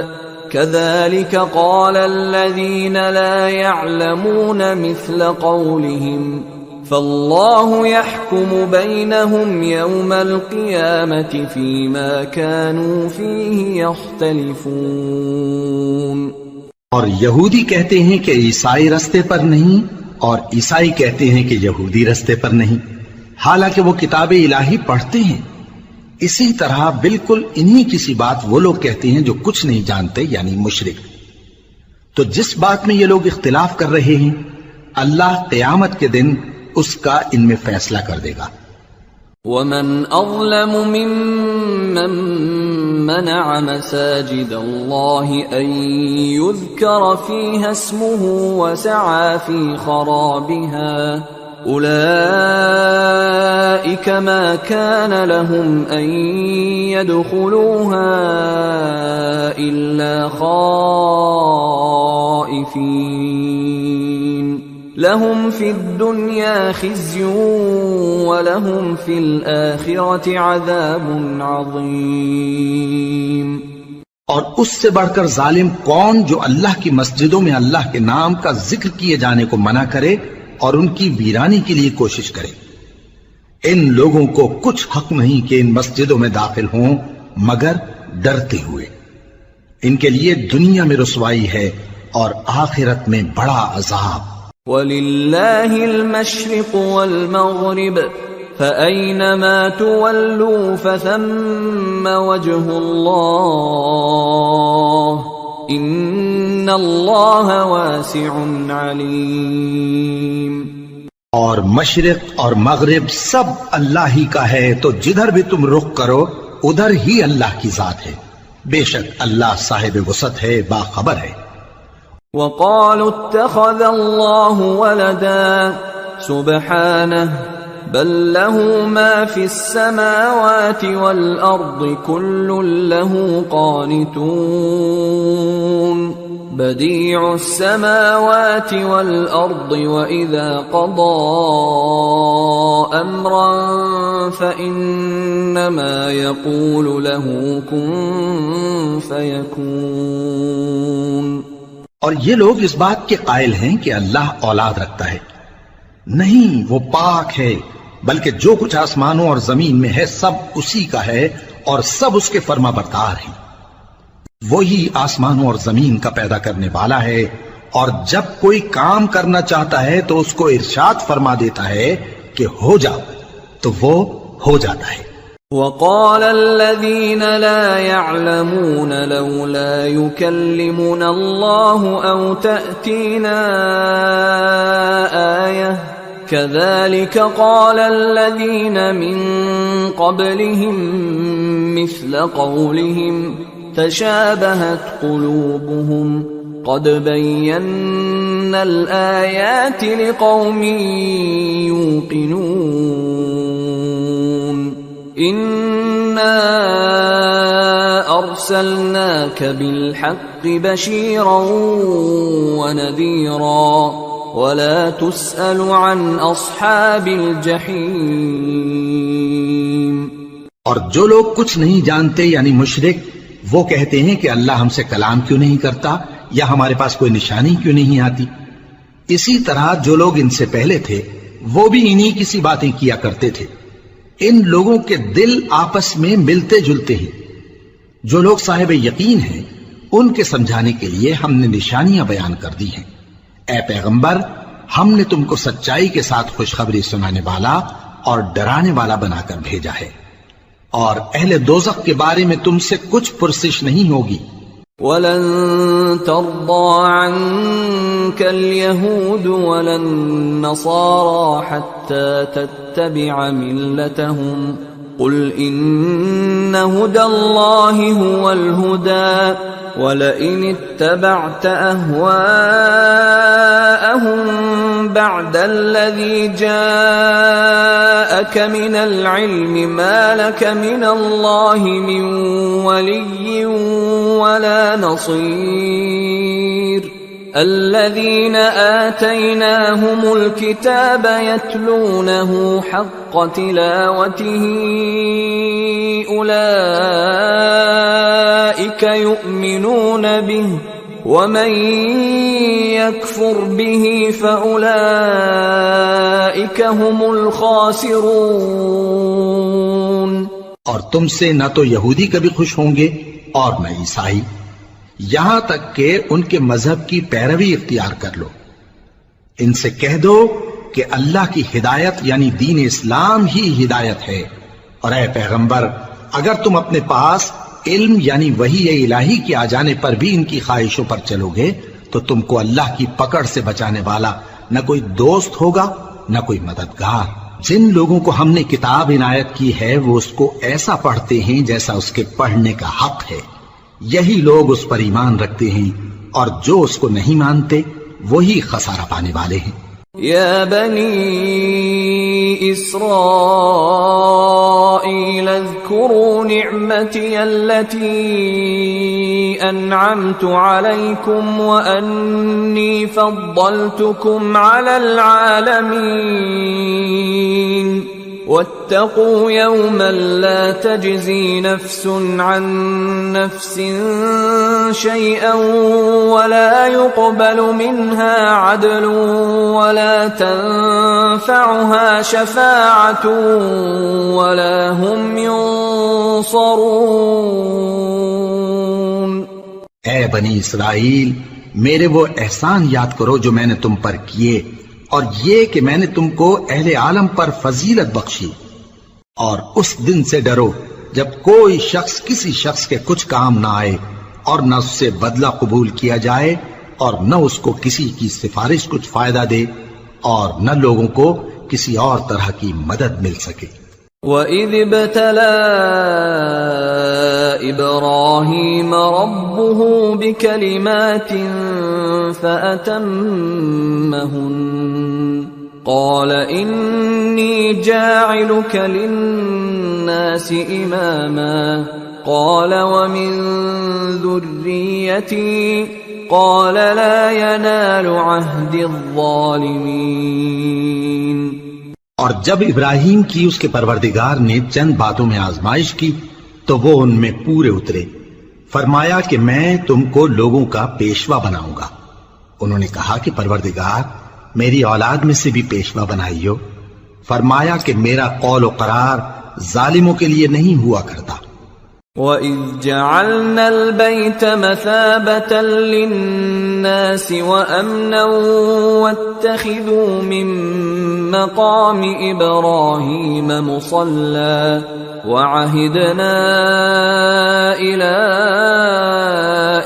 كذلك قال الذين لا يعلمون مثل قولهم فالله يحكم بينهم يوم القيامة فيما كانوا فيه يختلفون. اور یہودی کہتے ہیں کہ عیسائی رستے پر نہیں اور عیسائی کہتے ہیں کہ یہودی رستے پر نہیں، حالانکہ وہ کتاب الہی پڑھتے ہیں. اسی طرح بالکل انہی کسی بات وہ لوگ کہتے ہیں جو کچھ نہیں جانتے یعنی مشرک. تو جس بات میں یہ لوگ اختلاف کر رہے ہیں اللہ قیامت کے دن اس کا ان میں فیصلہ کر دے گا. ومن أظلم ممن منع مساجد الله أن يذكر فيها اسمه وسعى في خرابها أولئك ما كان لهم أن يدخلوها إلا خائفين لهم في الدنيا خزي ولهم في الآخرة عذاب عظيم. اور اس سے بڑھ کر ظالم کون جو اللہ کی مسجدوں میں اللہ کے نام کا ذکر کیے جانے کو منع کرے اور ان کی ویرانی کے لیے کوشش کرے. ان لوگوں کو کچھ حق نہیں کہ ان مسجدوں میں داخل ہوں مگر ڈرتے ہوئے. ان کے لیے دنیا میں رسوائی ہے اور آخرت میں بڑا عذاب. وَلِلَّهِ الْمَشْرِقُ وَالْمَغْرِبُ فَأَيْنَمَا تُوَلُّوا فَثَمَّ وَجْهُ اللَّهِ إِنَّ اللَّهَ وَاسِعٌ عَلِيمٌ. اور مشرق اور مغرب سب اللہ ہی کا ہے تو جدھر بھی تم رخ کرو ادھر ہی اللہ کی ذات ہے. بے شک اللہ صاحب وسعت ہے، باخبر ہے. وقالوا اتخذ الله ولدا سبحانه بل له ما في السماوات والأرض كل له قانتون بديع السماوات والأرض وإذا قضى أمرا فإنما يقول له كن فيكون. اور یہ لوگ اس بات کے قائل ہیں کہ اللہ اولاد رکھتا ہے. نہیں، وہ پاک ہے، بلکہ جو کچھ آسمانوں اور زمین میں ہے سب اسی کا ہے اور سب اس کے فرما بردار ہیں. وہی آسمانوں اور زمین کا پیدا کرنے والا ہے اور جب کوئی کام کرنا چاہتا ہے تو اس کو ارشاد فرما دیتا ہے کہ ہو جاؤ تو وہ ہو جاتا ہے. وقال الذين لا يعلمون لولا يكلمنا الله أو تأتينا آية كذلك قال الذين من قبلهم مثل قولهم تشابهت قلوبهم قد بينا الآيات لقوم يوقنون. إِنَّا أَرْسَلْنَاكَ بِالْحَقِّ بَشِيرًا وَنَذِيرًا وَلَا تُسْأَلُ عَنْ أَصْحَابِ الْجَحِيمِ. اور جو لوگ کچھ نہیں جانتے یعنی مشرک وہ کہتے ہیں کہ اللہ ہم سے کلام کیوں نہیں کرتا یا ہمارے پاس کوئی نشانی کیوں نہیں آتی. اسی طرح جو لوگ ان سے پہلے تھے وہ بھی انہی کسی باتیں کیا کرتے تھے. ان لوگوں کے دل آپس میں ملتے جلتے ہیں. جو لوگ صاحب یقین ہیں ان کے سمجھانے کے لیے ہم نے نشانیاں بیان کر دی ہیں. اے پیغمبر، ہم نے تم کو سچائی کے ساتھ خوشخبری سنانے والا اور ڈرانے والا بنا کر بھیجا ہے. اور اہل دوزخ کے بارے میں تم سے کچھ پرسش نہیں ہوگی. وَلَن تَرْضَىٰ عَنكَ الْيَهُودُ وَلَا النَّصَارَىٰ حَتَّىٰ تَتَّبِعَ مِلَّتَهُمْ قُلْ إِنَّ هُدَى اللَّهِ هُوَ الْهُدَىٰ وَلَئِنِ اتَّبَعْتَ أَهْوَاءَهُم بَعْدَ الَّذِي جَاءَكَ مِنَ الْعِلْمِ مَا لَكَ مِنَ اللَّهِ مِن وَلِيٍّ وَلَا نَصِيرٍ. الَّذِينَ آتَيْنَاهُمُ الْكِتَابَ يَتْلُونَهُ حَقَّ تِلَاوَتِهِ أُولَئِكَ يُؤْمِنُونَ بِهِ وَمَن يَكْفُرْ بِهِ فَأُولَئِكَ هُمُ الْخَاسِرُونَ. اور تم سے نہ تو یہودی کبھی خوش ہوں گے اور نہ عیسائی، یہاں تک کہ ان کے مذہب کی پیروی اختیار کر لو. ان سے کہہ دو کہ اللہ کی ہدایت یعنی دین اسلام ہی ہدایت ہے، اور اے پیغمبر اگر تم اپنے پاس علم یعنی وحی الہی کے آ جانے پر بھی ان کی خواہشوں پر چلو گے تو تم کو اللہ کی پکڑ سے بچانے والا نہ کوئی دوست ہوگا نہ کوئی مددگار۔ جن لوگوں کو ہم نے کتاب عنایت کی ہے وہ اس کو ایسا پڑھتے ہیں جیسا اس کے پڑھنے کا حق ہے، یہی لوگ اس پر ایمان رکھتے ہیں، اور جو اس کو نہیں مانتے وہی خسارہ پانے والے ہیں۔ يا بني إسرائيل اذكروا نعمتي التي أنعمت عليكم وأني فضلتكم على العالمين واتقوا يوما لا تجزي نفس عن نفس شيئا ولا يقبل منها عدل ولا تنفعها شفاعة ولا هم ينصرون۔ اے بنی اسرائیل، میرے وہ احسان یاد کرو جو میں نے تم پر کیے، اور یہ کہ میں نے تم کو اہل عالم پر فضیلت بخشی، اور اس دن سے ڈرو جب کوئی شخص کسی شخص کے کچھ کام نہ آئے، اور نہ اس سے بدلہ قبول کیا جائے، اور نہ اس کو کسی کی سفارش کچھ فائدہ دے، اور نہ لوگوں کو کسی اور طرح کی مدد مل سکے۔ وَإِذِ ابْتَلَى إِبْرَاهِيمَ رَبُّهُ بِكَلِمَاتٍ فَأَتَمَّهُنَّ قَالَ إِنِّي جَاعِلُكَ لِلنَّاسِ إِمَامًا قَالَ وَمِن ذُرِّيَّتِي قَالَ لَا يَنَالُ عَهْدِ الظَّالِمِينَ۔ اور جب ابراہیم کی اس کے پروردگار نے چند باتوں میں آزمائش کی تو وہ ان میں پورے اترے۔ فرمایا کہ میں تم کو لوگوں کا پیشوا بناؤں گا۔ انہوں نے کہا کہ پروردگار میری اولاد میں سے بھی پیشوا بنائیو۔ فرمایا کہ میرا قول و قرار ظالموں کے لیے نہیں ہوا کرتا۔ وَإِذْ جَعَلْنَا الْبَيْتَ مَثَابَةً لِلنَّاسِ وَأَمْنًا وَاتَّخِذُوا مِن مَّقَامِ إِبْرَاهِيمَ مُصَلًّى وَعَهِدْنَا إِلَىٰ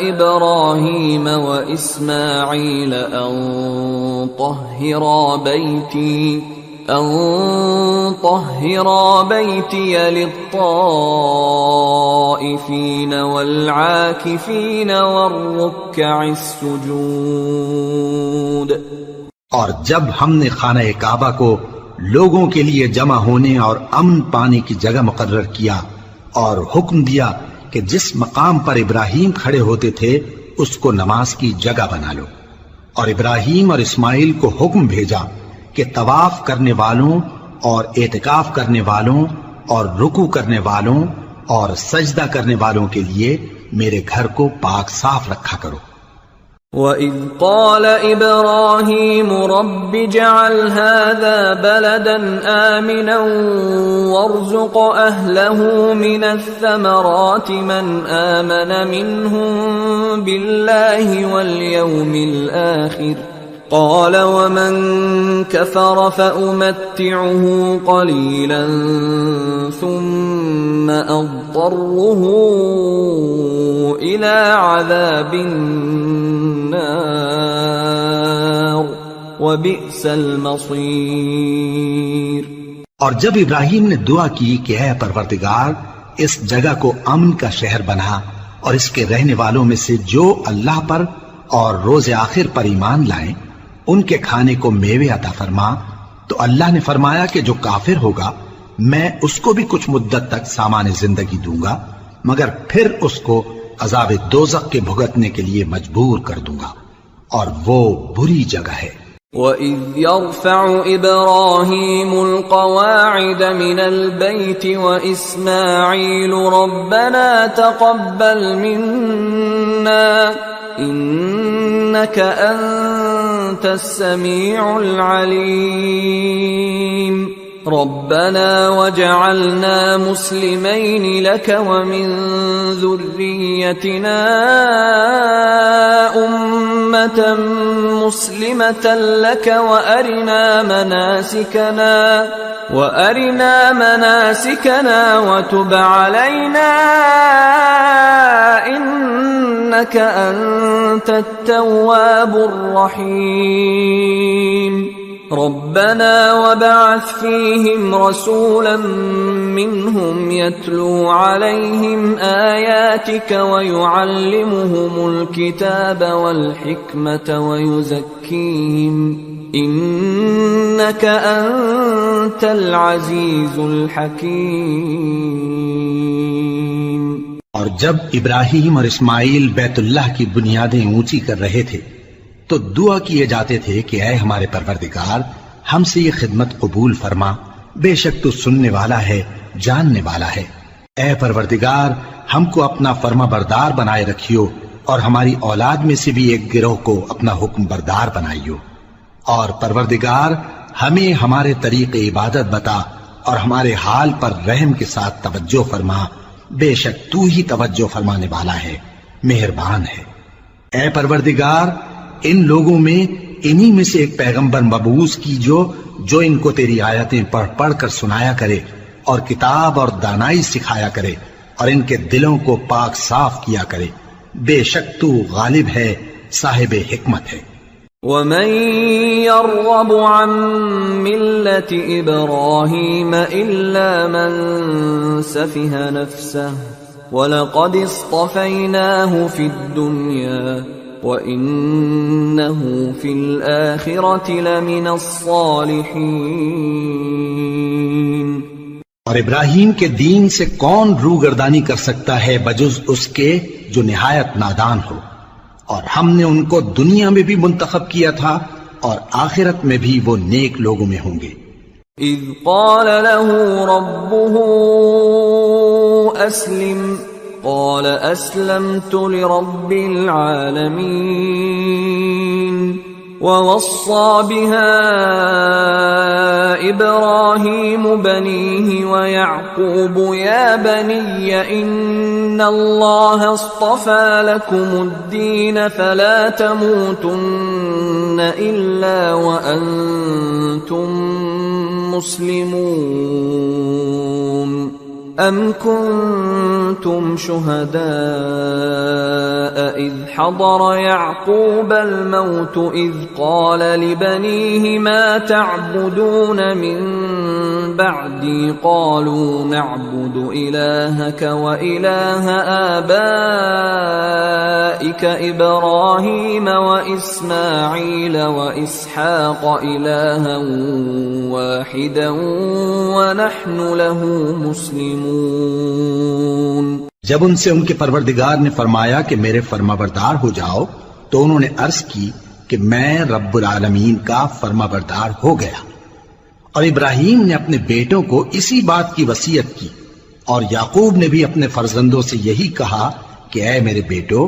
إِبْرَاهِيمَ وَإِسْمَاعِيلَ أَن طَهِّرَا بَيْتِيَ لِلطَّائِفِينَ وَالْعَاكِفِينَ وَالرُّكَّعِ السُّجُودِ۔ اور جب ہم نے خانہ کعبہ کو لوگوں کے لیے جمع ہونے اور امن پانے کی جگہ مقرر کیا اور حکم دیا کہ جس مقام پر ابراہیم کھڑے ہوتے تھے اس کو نماز کی جگہ بنا لو، اور ابراہیم اور اسماعیل کو حکم بھیجا کہ طواف کرنے والوں اور اعتکاف کرنے والوں اور رکوع کرنے والوں اور سجدہ کرنے والوں کے لیے میرے گھر کو پاک صاف رکھا کرو۔ وَإِذْ قَالَ إِبْرَاهِيمُ رَبِّ اجْعَلْ هَٰذَا بَلَدًا آمِنًا وَارْزُقْ أَهْلَهُ مِنَ الثَّمَرَاتِ مَنْ آمَنَ مِنْهُم بِاللَّهِ وَالْيَوْمِ الْآخِرِ قَالَ وَمَن كَفَرَ فَأُمَتِّعُهُ قَلِيلًا ثُمَّ أَضْطَرُّهُ إِلَىٰ عَذَابِ النَّارِ وَبِئْسَ الْمَصِيرُ۔ اور جب ابراہیم نے دعا کی کہ اے پروردگار اس جگہ کو امن کا شہر بنا، اور اس کے رہنے والوں میں سے جو اللہ پر اور روز آخر پر ایمان لائیں ان کے کھانے کو میوے عطا فرما، تو اللہ نے فرمایا کہ جو کافر ہوگا میں اس کو بھی کچھ مدت تک سامان زندگی دوں گا، مگر پھر اس کو عذاب دوزخ کے بھگتنے کے لیے مجبور کر دوں گا، اور وہ بری جگہ ہے۔ وَإِذْ يَرْفَعُ إِبْرَاهِيمُ الْقَوَاعِدَ مِنَ الْبَيْتِ وَإِسْمَاعِيلُ رَبَّنَا تَقَبَّلْ مِنَّا إِنَّكَ أَنتَ السَّمِيعُ الْعَلِيمُ رَبَّنَا وَاجْعَلْنَا مُسْلِمَيْنِ لَكَ وَمِن ذُرِّيَّتِنَا أمة مسلمة لك وأرنا مناسكنا وتب علينا إنك أنت التواب الرحيم ربنا وابعث فيهم رسولا منهم يتلو عليهم آياتك ويعلمهم الكتاب والحكمة ويزكيهم إنك أنت العزيز الحكيم۔ اور جب ابراہیم اور اسماعیل بیت اللہ کی بنیادیں اونچی کر رہے تھے تو دعا کیے جاتے تھے کہ اے ہمارے پروردگار ہم سے یہ خدمت قبول فرما، بے شک تو سننے والا ہے، جاننے والا ہے۔ اے پروردگار ہم کو اپنا فرما بردار بنائے رکھیو اور ہماری اولاد میں سے بھی ایک گروہ کو اپنا حکم بردار بنائیو، اور پروردگار ہمیں ہمارے طریق عبادت بتا اور ہمارے حال پر رحم کے ساتھ توجہ فرما، بے شک تو ہی توجہ فرمانے والا ہے، مہربان ہے۔ اے پروردگار ان لوگوں میں انہی میں سے ایک پیغمبر مبعوث کیجو جو ان کو تیری آیتیں پڑھ پڑھ کر سنایا کرے اور کتاب اور دانائی سکھایا کرے اور ان کے دلوں کو پاک صاف کیا کرے، بے شک تو غالب ہے، صاحب حکمت ہے۔ وَمَن يَرْغَبُ عَن مِّلَّةِ إِبْرَاهِيمَ إِلَّا مَن سَفِهَ نَفْسَهُ وَلَقَدِ اصْطَفَيْنَاهُ فِي الدُّنْيَا وَإِنَّهُ فِي الْآخِرَةِ لَمِنَ الصَّالِحِينَ۔ اور ابراہیم کے دین سے کون روگردانی کر سکتا ہے بجز اس کے جو نہایت نادان ہو، اور ہم نے ان کو دنیا میں بھی منتخب کیا تھا اور آخرت میں بھی وہ نیک لوگوں میں ہوں گے۔ اذ قال له ربه اسلم قال اسلمت لرب العالمين ووصى بها إبراهيم بنيه ويعقوب يا بني إن الله اصطفى لكم الدين فلا تموتن إلا وأنتم مسلمون أم كنتم شهداء إذ حضر يعقوب الموت إذ قال لبنيه ما تعبدون من بعدي قالوا نعبد إلهك وإله آبائك إبراهيم وإسماعيل وإسحاق إلها واحدا ونحن له مسلمون۔ جب ان سے ان کے پروردگار نے فرمایا کہ میرے فرمانبردار ہو جاؤ تو انہوں نے عرض کی کہ میں رب العالمین کا فرمانبردار ہو گیا، اور ابراہیم نے اپنے بیٹوں کو اسی بات کی وصیت کی، اور یعقوب نے بھی اپنے فرزندوں سے یہی کہا کہ اے میرے بیٹو،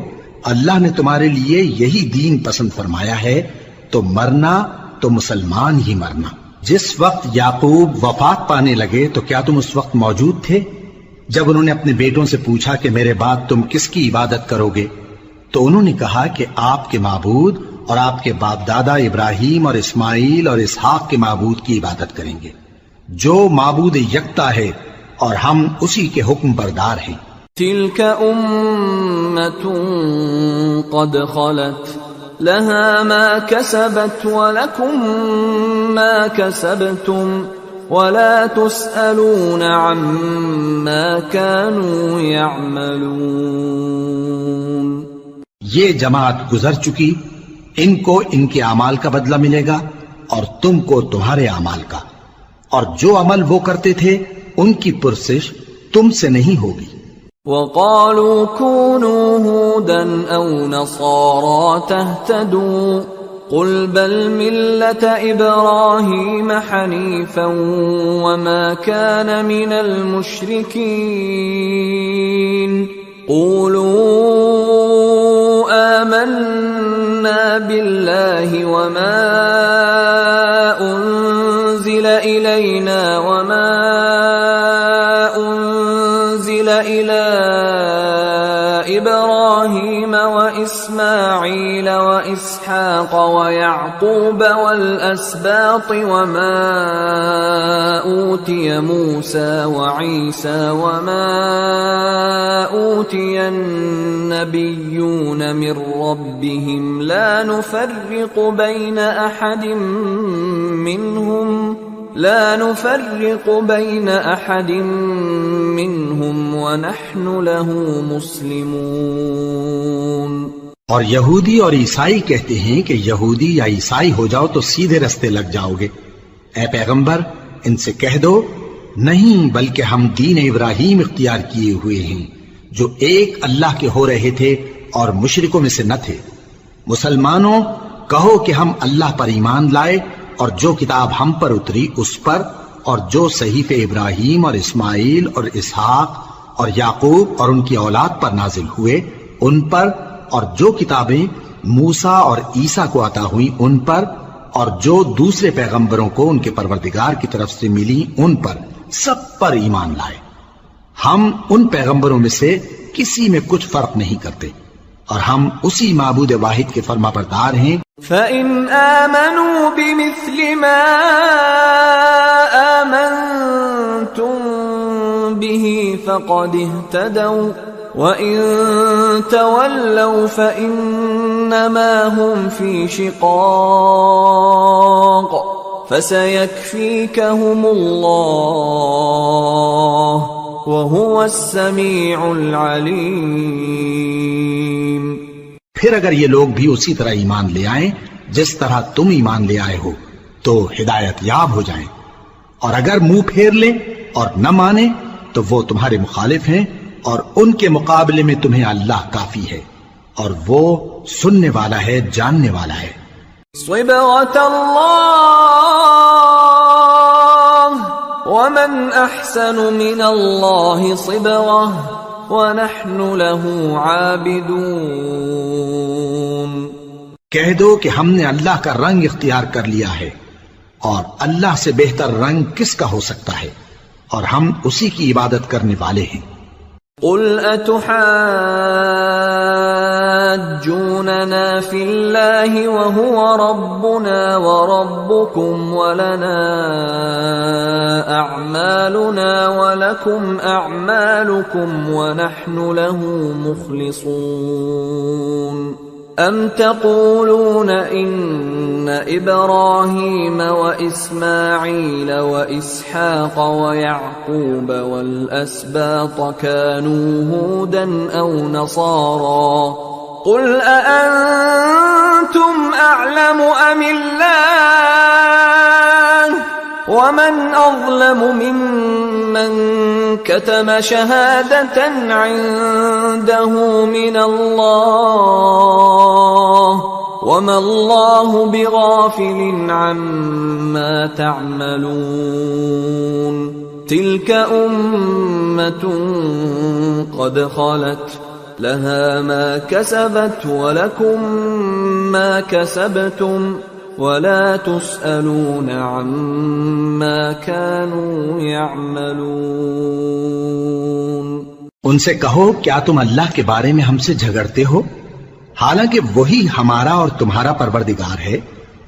اللہ نے تمہارے لیے یہی دین پسند فرمایا ہے تو مرنا تو مسلمان ہی مرنا۔ جس وقت یعقوب وفات پانے لگے تو کیا تم اس وقت موجود تھے جب انہوں نے اپنے بیٹوں سے پوچھا کہ میرے بعد تم کس کی عبادت کرو گے؟ تو انہوں نے کہا کہ آپ کے معبود اور آپ کے باپ دادا ابراہیم اور اسماعیل اور اسحاق کے معبود کی عبادت کریں گے جو معبود یکتا ہے اور ہم اسی کے حکم بردار ہیں۔ تلك أمة قد خلت لها ما كسبت ولكم ما كسبتم ولا تسألون عما كانوا يعملون۔ یہ جماعت گزر چکی، ان کو ان کے اعمال کا بدلہ ملے گا اور تم کو تمہارے اعمال کا، اور جو عمل وہ کرتے تھے ان کی پرسش تم سے نہیں ہوگی۔ وَقَالُوا كُونُوا هُودًا أَوْ نَصَارَىٰ تَهْتَدُوا قُلْ بَلْ مِلَّةَ إِبْرَاهِيمَ حَنِيفًا وَمَا كَانَ مِنَ الْمُشْرِكِينَ قُولُوا آمَنَّا بِاللَّهِ وَمَا أُنزِلَ إِلَيْنَا وَمَا أُنزِلَ إِلَىٰ إِبْرَاهِيمَ وإسماعيل وإسحاق ويعقوب والأسباط وما أوتي موسى وعيسى وما أوتي النبيون من ربهم لا نفرق بين أحد منهم ونحن له مسلمون۔ اور یہودی اور عیسائی کہتے ہیں کہ یہودی یا عیسائی ہو جاؤ تو سیدھے رستے لگ جاؤ گے۔ اے پیغمبر ان سے کہہ دو نہیں، بلکہ ہم دین ابراہیم اختیار کیے ہوئے ہیں جو ایک اللہ کے ہو رہے تھے اور مشرکوں میں سے نہ تھے۔ مسلمانوں کہو کہ ہم اللہ پر ایمان لائے اور جو کتاب ہم پر اتری اس پر، اور جو صحیفے ابراہیم اور اسماعیل اور اسحاق اور یعقوب اور ان کی اولاد پر نازل ہوئے ان پر، اور جو کتابیں موسیٰ اور عیسیٰ کو عطا ہوئیں ان پر، اور جو دوسرے پیغمبروں کو ان کے پروردگار کی طرف سے ملی ان پر، سب پر ایمان لائے۔ ہم ان پیغمبروں میں سے کسی میں کچھ فرق نہیں کرتے، اور ہم اسی معبود واحد کے فرما بردار ہیں۔ فَإِنْ آمَنُوا بِمِثْلِ مَا آمَنْتُمْ بِهِ فَقَدِ اهْتَدَوْا وَإِنْ تَوَلَّوْا فَإِنَّمَا هُمْ فِي شِقَاقٍ فَسَيَكْفِيكَهُمُ اللَّهُ وَهُوَ السَّمِيعُ الْعَلِيمُ۔ پھر اگر یہ لوگ بھی اسی طرح ایمان لے آئیں جس طرح تم ایمان لے آئے ہو تو ہدایت یاب ہو جائیں، اور اگر منہ پھیر لیں اور نہ مانیں تو وہ تمہارے مخالف ہیں، اور ان کے مقابلے میں تمہیں اللہ کافی ہے، اور وہ سننے والا ہے، جاننے والا ہے۔ صبغة الله ومن أحسن من الله صبغة وَنَحْنُ لَهُ عَابِدُونَ۔ کہہ دو کہ ہم نے اللہ کا رنگ اختیار کر لیا ہے، اور اللہ سے بہتر رنگ کس کا ہو سکتا ہے، اور ہم اسی کی عبادت کرنے والے ہیں۔ قُلْ أَتُحَاجُّونَنَا فِي اللَّهِ وَهُوَ رَبُّنَا وَرَبُّكُمْ وَلَنَا أَعْمَالُنَا وَلَكُمْ أَعْمَالُكُمْ وَنَحْنُ لَهُ مُخْلِصُونَ۔ أَمْ تَقُولُونَ إِنَّ إِبْرَاهِيمَ وَإِسْمَاعِيلَ وَإِسْحَاقَ وَيَعْقُوبَ وَالْأَسْبَاطَ كَانُوا هُودًا أَوْ نَصَارَى قُلْ أَأَنْتُمْ أَعْلَمُ أَمِ اللَّهُ وَمَنْ أَظْلَمُ مِمَّنْ كَتَمَ شَهَادَةً عِنْدَهُ مِنَ اللَّهِ وَمَا اللَّهُ بِغَافِلٍ عَمَّا تَعْمَلُونَ تِلْكَ أُمَّةٌ قَدْ خَلَتْ لَهَا مَا كَسَبَتْ وَلَكُمْ مَا كَسَبْتُمْ وَلَا تُسْأَلُونَ عَمَّا كَانُوا يَعْمَلُونَ۔ ان سے کہو کیا تم اللہ کے بارے میں ہم سے جھگڑتے ہو، حالانکہ وہی ہمارا اور تمہارا پروردگار ہے،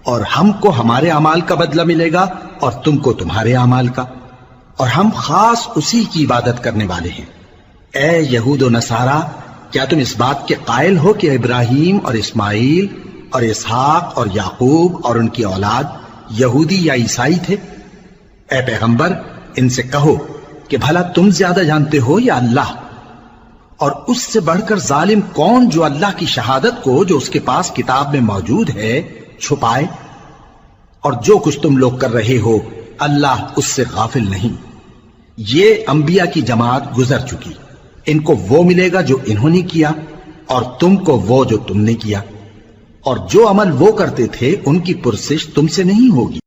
اور ہم کو ہمارے اعمال کا بدلہ ملے گا اور تم کو تمہارے اعمال کا، اور ہم خاص اسی کی عبادت کرنے والے ہیں۔ اے یہود و نصارہ، کیا تم اس بات کے قائل ہو کہ ابراہیم اور اسماعیل اور اسحاق اور یعقوب اور ان کی اولاد یہودی یا عیسائی تھے؟ اے پیغمبر ان سے کہو کہ بھلا تم زیادہ جانتے ہو یا اللہ؟ اور اس سے بڑھ کر ظالم کون جو اللہ کی شہادت کو جو اس کے پاس کتاب میں موجود ہے چھپائے؟ اور جو کچھ تم لوگ کر رہے ہو اللہ اس سے غافل نہیں۔ یہ انبیاء کی جماعت گزر چکی، ان کو وہ ملے گا جو انہوں نے کیا، اور تم کو وہ جو تم نے کیا، اور جو عمل وہ کرتے تھے ان کی پرسش تم سے نہیں ہوگی۔